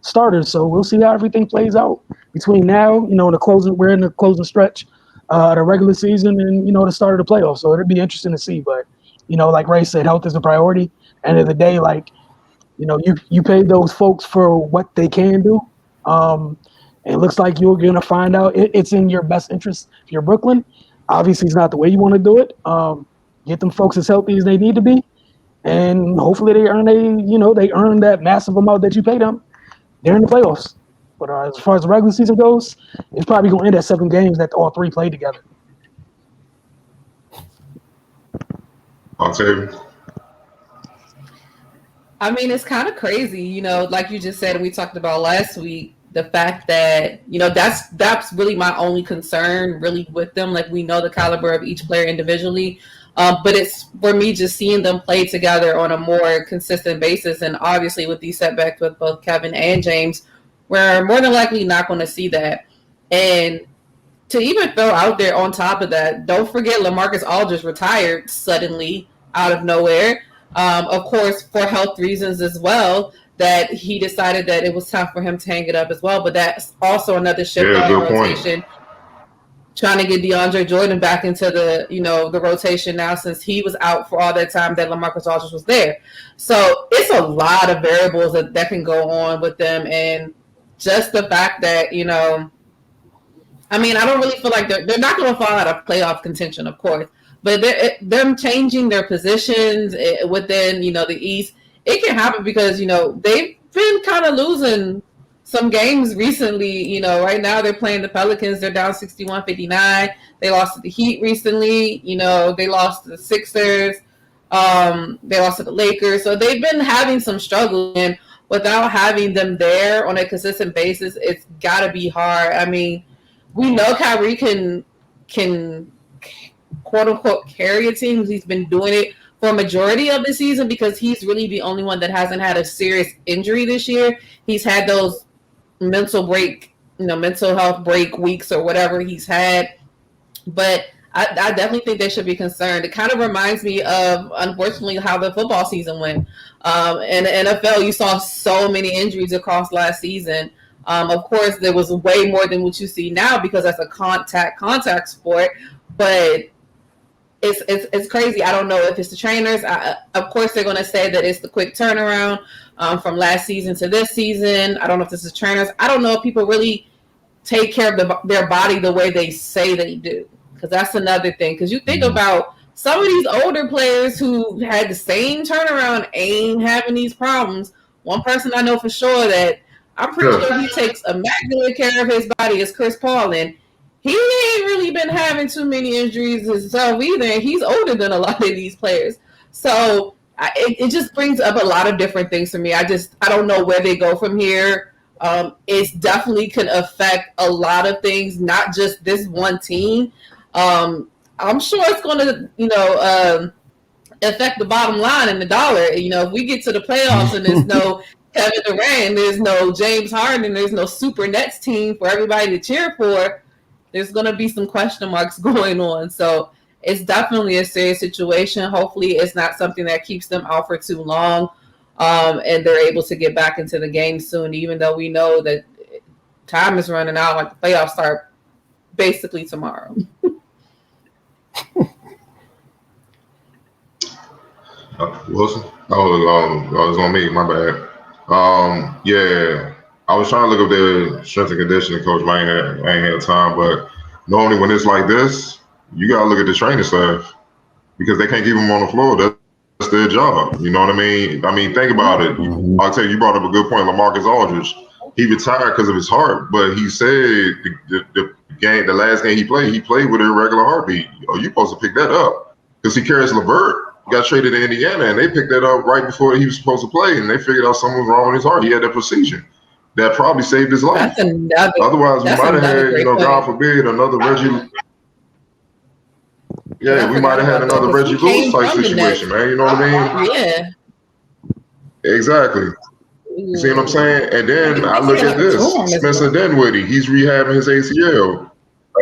C: starters. So we'll see how everything plays out between now, we're in the closing stretch, the regular season, and the start of the playoffs. So it'll be interesting to see. But like Ray said, health is a priority. End of the day, like, you paid those folks for what they can do. It looks like you're going to find out it's in your best interest. If you're Brooklyn, obviously it's not the way you want to do it. Get them folks as healthy as they need to be, and hopefully they earn that massive amount that you pay them during the playoffs. But as far as the regular season goes, it's probably going to end at 7 games that all 3 play together.
K: Octavia.
J: I mean, it's kind of crazy, like you just said, and we talked about last week, the fact that, that's really my only concern really with them. Like, we know the caliber of each player individually, but it's for me just seeing them play together on a more consistent basis. And obviously with these setbacks with both Kevin and James, we're more than likely not going to see that. And to even throw out there on top of that, don't forget LaMarcus Aldridge retired suddenly out of nowhere. Of course, for health reasons as well, that he decided that it was time for him to hang it up as well. But that's also another shift in the rotation. Trying to get DeAndre Jordan back into the, the rotation now, since he was out for all that time that LaMarcus Aldridge was there. So it's a lot of variables that can go on with them. And just the fact that, I mean, I don't really feel like they're not going to fall out of playoff contention, of course. But them changing their positions within, the East, it can happen because, they've been kind of losing some games recently. Right now they're playing the Pelicans. They're down 61-59. They lost to the Heat recently. They lost to the Sixers. They lost to the Lakers. So they've been having some struggle. And without having them there on a consistent basis, it's got to be hard. I mean, we know Kyrie can quote unquote carry a team. He's been doing it for a majority of the season because he's really the only one that hasn't had a serious injury this year. He's had those mental health break weeks or whatever he's had. But I definitely think they should be concerned. It kind of reminds me of, unfortunately, how the football season went. In the NFL, you saw so many injuries across last season. Of course, there was way more than what you see now because that's a contact sport. But it's crazy. I don't know if it's the trainers. Of course, they're going to say that it's the quick turnaround from last season to this season. I don't know if this is trainers. I don't know if people really take care of their body the way they say they do. Because that's another thing. Because you think about some of these older players who had the same turnaround ain't having these problems. One person I know for sure that I'm pretty sure he takes immaculate care of his body is Chris Paul. And he ain't really been having too many injuries himself either. And he's older than a lot of these players. So it just brings up a lot of different things for me. I don't know where they go from here. It definitely can affect a lot of things, not just this one team. I'm sure it's going to, affect the bottom line and the dollar. If we get to the playoffs and there's no Kevin Durant, there's no James Harden, there's no super Nets team for everybody to cheer for, there's going to be some question marks going on. So it's definitely a serious situation. Hopefully it's not something that keeps them out for too long, and they're able to get back into the game soon, even though we know that time is running out. Like the playoffs start basically tomorrow.
K: Wilson? I was on me. My bad. Yeah, I was trying to look up the strength and conditioning coach, but I ain't had time. But normally when it's like this, you gotta look at the training staff because they can't keep them on the floor. That's their job. You know what I mean? Think about it. I'll tell you, you brought up a good point. LaMarcus Aldridge, he retired because of his heart, but he said the last game he played with an irregular heartbeat. Oh, you supposed to pick that up because he carries LeVert. Got traded to Indiana, and they picked that up right before he was supposed to play, and they figured out something was wrong with his heart. He had that procedure that probably saved his life. Otherwise, we might have had, God forbid, another Reggie. Yeah, we might have had another Reggie Lewis type situation, man. You know what I mean?
J: Yeah.
K: Exactly. You see what I'm saying? And then I look at this. Spencer Dinwiddie, he's rehabbing his ACL.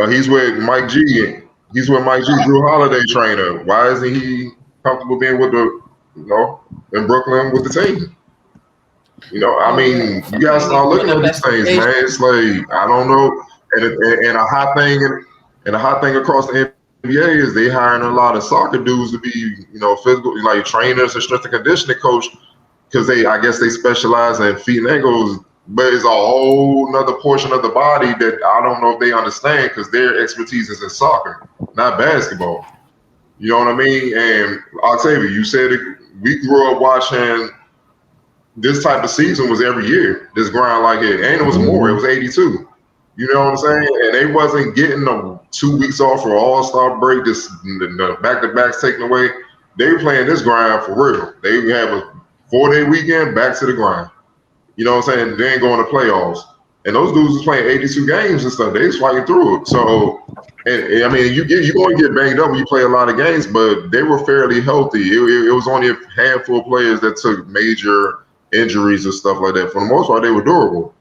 K: He's with Mike G. He's with Mike G, Drew Holiday trainer. Why isn't he comfortable being with in Brooklyn with the team? You gotta start looking at these things, man. It's like, I don't know. And a hot thing across the NBA is they hiring a lot of soccer dudes to be, physical, like trainers and strength and conditioning coach, because I guess they specialize in feet and ankles, but it's a whole nother portion of the body that I don't know if they understand because their expertise is in soccer, not basketball. You know what I mean? And Octavia, you said it, we grew up watching this type of season was every year, this grind like it. And it was more, it was 82. You know what I'm saying? And they wasn't getting the 2 weeks off for All-Star break, the back-to-backs taken away. They were playing this grind for real. They have a 4-day weekend, back to the grind. You know what I'm saying? They ain't going to playoffs. And those dudes was playing 82 games and stuff. They was fighting through it. So, you're going to get banged up when you play a lot of games, but they were fairly healthy. It was only a handful of players that took major injuries and stuff like that. For the most part, they were durable.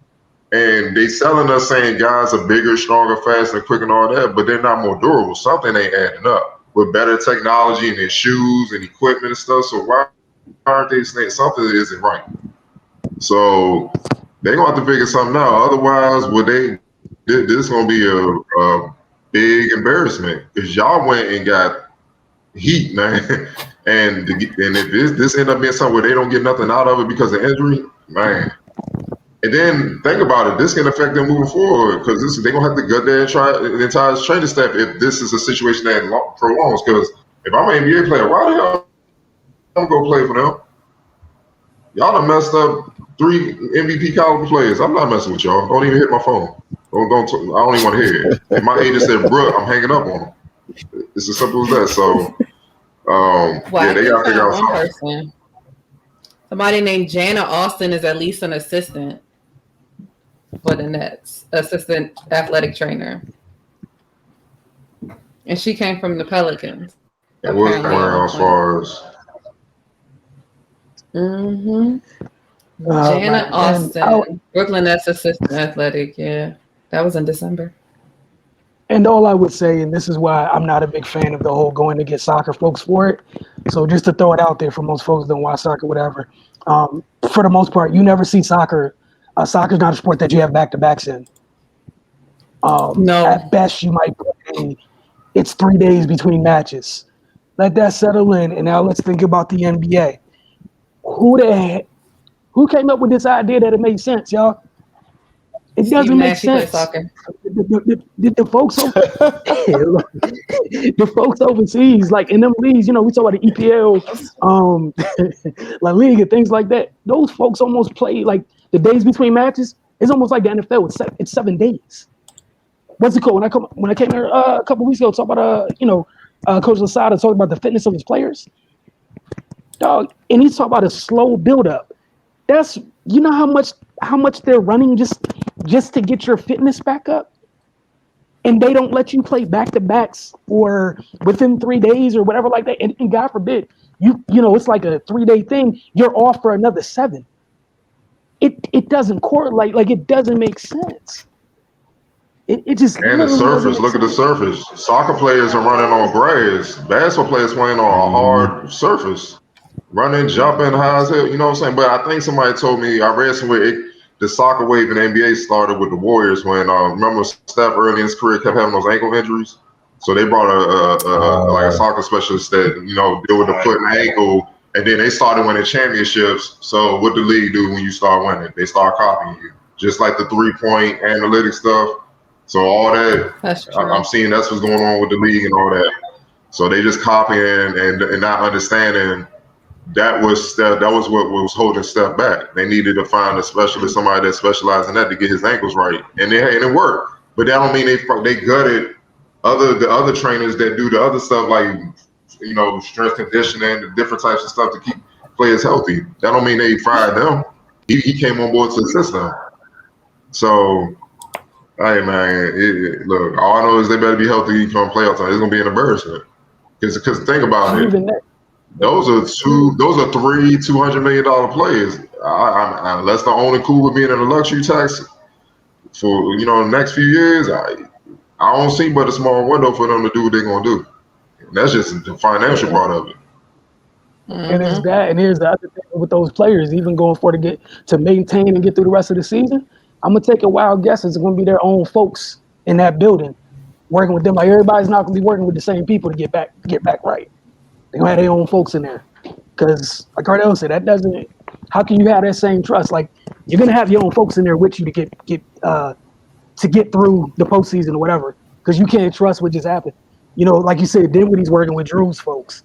K: And they selling us saying guys are bigger, stronger, faster, quick and all that, but they're not more durable. Something ain't adding up with better technology in their shoes and equipment and stuff. So why aren't they saying something that isn't right? So they're going to have to figure something out. Otherwise, this is going to be a big embarrassment because y'all went and got heat, man. and if this end up being something where they don't get nothing out of it because of injury, man. And then think about it, this can affect them moving forward because they're going to have to gut their entire training staff if this is a situation that prolongs. Because if I'm an NBA player, why the hell I'm going to play for them? Y'all done messed up 3 MVP caliber players. I'm not messing with y'all. Don't even hit my phone. I don't even want to hear it. If my agent said, "Bruh, I'm hanging up on them." It's as simple as that. So, they got to figure out something.
J: Person. Somebody named Jana Austin is at least an assistant for the Nets, assistant athletic trainer. And she came from the Pelicans.
K: It was
J: Apparently, at one
K: as
J: point.
K: far as
J: Jana
C: Man. And
J: Austin, Brooklyn Nets assistant athletic. Yeah, that was in December.
C: And all I would say, and this is why I'm not a big fan of the whole going to get soccer folks for it. So just to throw it out there for most folks that don't watch soccer, whatever. For the most part, you never see soccer. Soccer's not a sport that you have back-to-backs in.
J: No.
C: At best, you might play. It's 3 days between matches. Let that settle in, and now let's think about the NBA. Who came up with this idea that it made sense, y'all? It doesn't make sense.
J: Soccer.
C: The folks the folks overseas, like in them leagues, we talk about the EPL, La Liga, and things like that. Those folks almost play like the days between matches. It's almost like the NFL. It's 7 days. What's it called? When I came here a couple weeks ago, talk about Coach Losada talking about the fitness of his players, dog, and he's talking about a slow build-up. That's how much they're running just to get your fitness back up, and they don't let you play back-to-backs or within 3 days or whatever like that. And God forbid, it's like a 3-day thing. You're off for another 7. It doesn't correlate. Like, it doesn't make sense. It just
K: and the surface. Look at the surface. Soccer players are running on grass. Basketball players playing on a hard surface, running, jumping high as hell. You know what I'm saying? But I think somebody told me, I read somewhere, the soccer wave in the NBA started with the Warriors when remember Steph early in his career kept having those ankle injuries. So they brought a soccer specialist that deal with the foot and ankle, and then they started winning championships. So what the league do when you start winning? They start copying you, just like the 3-point analytics stuff. So all that, I'm seeing that's what's going on with the league and all that. So they just copying and not understanding that was what was holding Steph back. They needed to find a specialist, somebody that specialized in that, to get his ankles right, and it worked. But that don't mean they gutted the other trainers that do the other stuff like strength conditioning and different types of stuff to keep players healthy. That don't mean they fired them. He came on board to assist them. So. Hey man, look. All I know is they better be healthy come playoff time. It's gonna be an embarrassment. Because think about it. Those are three $200 million players. Unless they're only cool with being in a luxury tax for the next few years, I don't see but a small window for them to do what they're gonna do. And that's just the financial part of it.
C: And there's that, and here's the other thing with those players, even going for to maintain and get through the rest of the season. I'm gonna take a wild guess. It's gonna be their own folks in that building, working with them. Like, everybody's not gonna be working with the same people to get back right. They're gonna have their own folks in there, because like Cardell said, that doesn't. How can you have that same trust? Like, you're gonna have your own folks in there with you to get through the postseason or whatever, because you can't trust what just happened. Like you said, Dinwiddie's working with Drew's folks.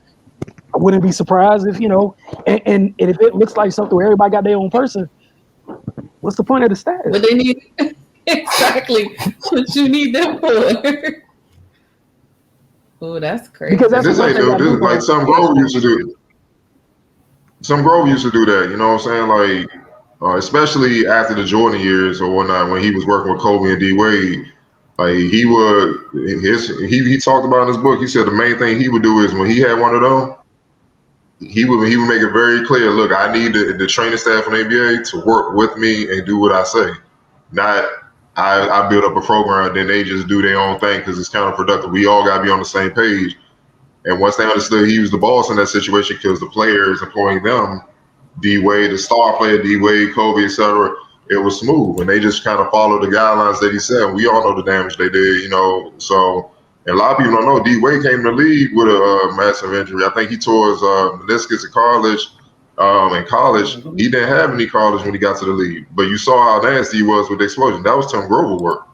C: I wouldn't be surprised if and if it looks like something where everybody got their own person. What's the point of the status?
J: But they need exactly what you need them for. Oh, that's crazy.
C: Because that's
K: this like some Grove used to do. Some Grove used to do that. You know what I'm saying? Like, especially after the Jordan years or whatnot, when he was working with Kobe and D Wade. Like, he talked about in his book. He said the main thing he would do is when he had one of them, he would make it very clear. Look, I need the training staff from the NBA to work with me and do what I say. Not I build up a program, then they just do their own thing because it's counterproductive. We all got to be on the same page. And once they understood he was the boss in that situation, because the players employing them, D Wade, the star player, D Wade, Kobe, etc., it was smooth, and they just kind of followed the guidelines that he said. We all know the damage they did, So. And a lot of people don't know, D Wade came to the league with a massive injury. I think he tore his meniscus in college. He didn't have any college when he got to the league. But you saw how nasty he was with the explosion. That was Tim Grover work.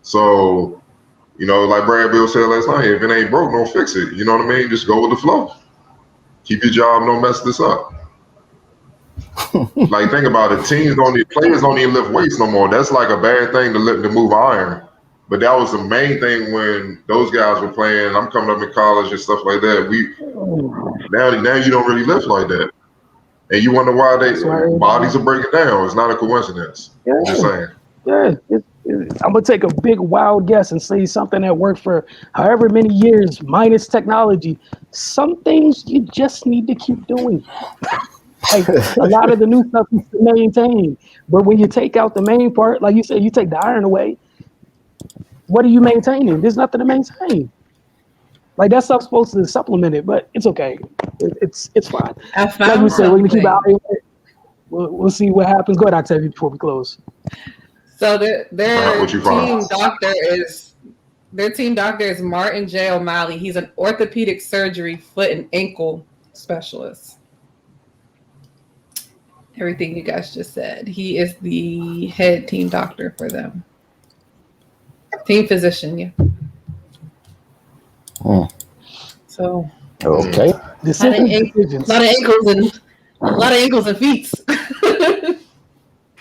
K: So, like Brad Bill said last night, if it ain't broke, don't fix it. You know what I mean? Just go with the flow. Keep your job, don't mess this up. Like, think about it. Players don't even lift weights no more. That's like a bad thing to move iron. But that was the main thing when those guys were playing. I'm coming up in college and stuff like that. Now you don't really lift like that, and you wonder why bodies are breaking down. It's not a coincidence.
C: Yeah.
K: I'm just saying.
C: Yeah, I'm gonna take a big wild guess and say something that worked for however many years minus technology. Some things you just need to keep doing. Like a lot of the new stuff is to maintain, but when you take out the main part, like you said, you take the iron away. What are you maintaining? There's nothing to maintain. Like that stuff's supposed to supplement it, but it's okay. It's fine.
J: I
C: Like
J: found
C: we said, we're gonna keep an eye
J: something.
C: on it. We'll see what happens. Go ahead, Octavia, before we close.
J: So their
K: What you
J: team
K: found?
J: doctor is Martin J. O'Malley. He's an orthopedic surgery, foot and ankle specialist. Everything you guys just said. He is the head team doctor for them. Team physician, yeah. So
I: Okay.
J: a lot of ankles and feet.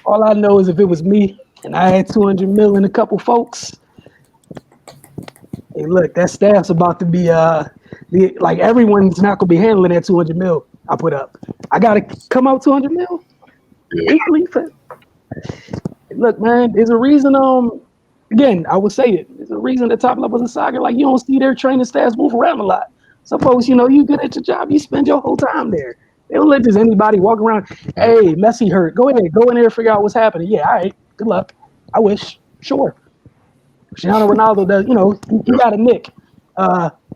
C: All I know is if it was me and I had 200 mil and a couple folks, hey, look, that staff's about to be like everyone's not gonna be handling that 200 mil I put up. I gotta come out 200 mil weekly. Look, man, there's a reason. Again, I would say it. There's a reason the top levels of soccer, like you don't see their training staffs move around a lot. Some folks, you good at your job, you spend your whole time there. They don't let just anybody walk around. Hey, Messi hurt. Go ahead, go in there and figure out what's happening. Yeah, all right. Good luck. I wish. Sure. Cristiano Ronaldo does. He got a nick.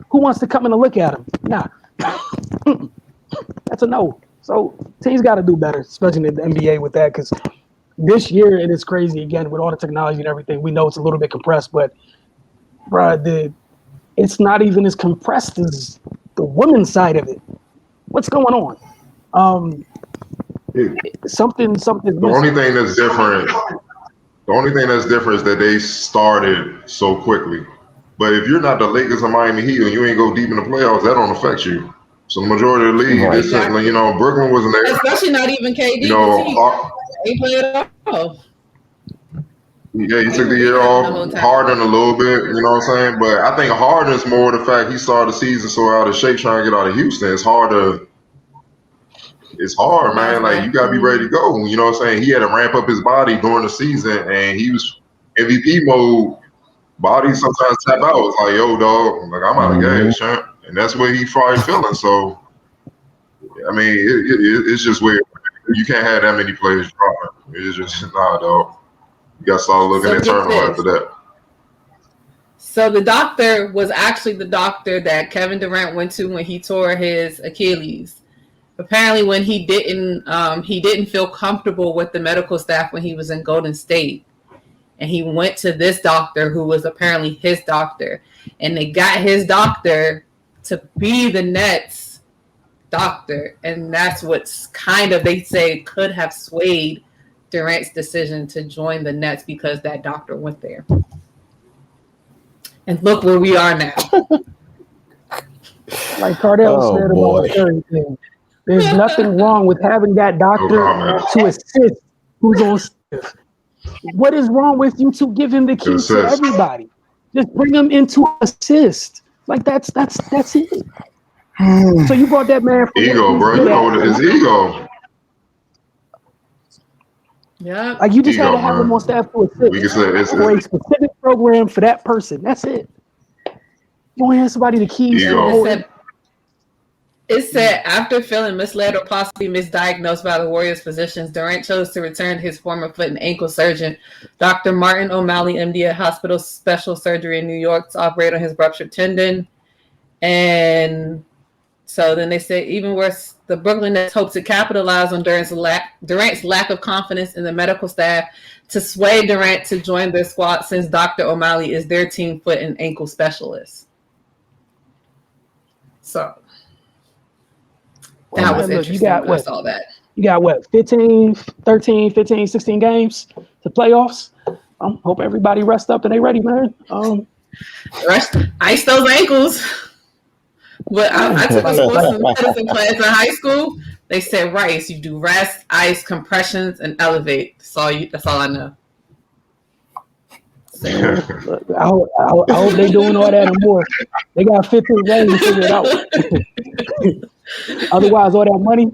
C: Who wants to come in and look at him? Nah. That's a no. So teams got to do better, especially in the NBA with that, because this year it is crazy again with all the technology and everything. We know it's a little bit compressed, but it's not even as compressed as the women's side of it. What's going on? Something.
K: The only thing that's different is that they started so quickly. But if you're not the Lakers or Miami Heat and you ain't go deep in the playoffs, that don't affect you. So the majority of the league,
J: Exactly.
K: Brooklyn wasn't there.
J: Especially not even KD. He played at all.
K: Yeah, he took the year off. Harden a little bit, you know what I'm saying? But I think Harden's more the fact he started the season so out of shape trying to get out of Houston. It's hard, man. Like, you got to be ready to go. You know what I'm saying? He had to ramp up his body during the season, and he was MVP mode. Body sometimes tap out. It's like, yo, dog, like, I'm out of gas, champ. And that's what he probably feeling. So, I mean, it's just weird. You can't have that many players dropping. It's just, nah, dog. You got to start looking internal after that.
J: So the doctor was actually the doctor that Kevin Durant went to when he tore his Achilles. Apparently, when he didn't feel comfortable with the medical staff when he was in Golden State, and he went to this doctor who was apparently his doctor, and they got his doctor to be the Nets doctor, and that's what's kind of, they say, could have swayed Durant's decision to join the Nets because that doctor went there. And look where we are now.
C: Like Cardell said about everything. There's nothing wrong with having that doctor to assist who's on staff. What is wrong with you to give him the keys to everybody? Just bring him in to assist. Like that's it. So you brought that man from
K: ego, bro. You know his ego.
J: Yeah.
C: Like you just had to have him on staff to assist for a specific program for that person. That's it. You want to have somebody the keys.
J: It said after feeling misled or possibly misdiagnosed by the Warriors physicians, Durant chose to return to his former foot and ankle surgeon, Dr. Martin O'Malley, MD at Hospital Special Surgery in New York, to operate on his ruptured tendon. And so then they say, even worse, the Brooklyn Nets hope to capitalize on Durant's lack of confidence in the medical staff to sway Durant to join their squad, since Dr. O'Malley is their team foot and ankle specialist. So that was interesting.
C: You got
J: I saw that.
C: You got what, 15, 16 games to playoffs? Hope everybody rest up and they ready, man.
J: Ice those ankles. But I took a sports medicine class in high school. They said, Rice, you do rest, ice, compressions, and elevate. That's all I know.
C: So, I hope they're doing all that and more. They got 15 games to figure it out. Otherwise, all that money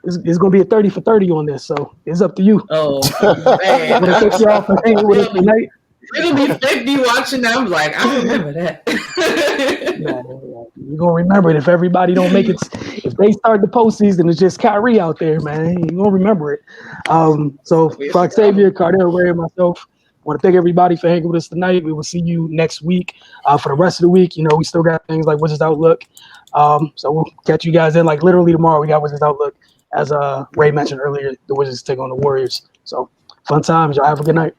C: is going to be a 30 for 30 on this. So it's up to you.
J: Oh, man.
C: Want to take you off and hang with us tonight?
J: It'll be 50 watching that. I'm like, I remember that.
C: You're gonna remember it if everybody don't make it. If they start the postseason, it's just Kyrie out there, man. You're gonna remember it. So for Octavia, Cardell, Ray, and myself, I want to thank everybody for hanging with us tonight. We will see you next week. For the rest of the week, we still got things like Wizards Outlook. So we'll catch you guys in like literally tomorrow. We got Wizards Outlook. As Ray mentioned earlier, the Wizards take on the Warriors. So fun times. Y'all have a good night.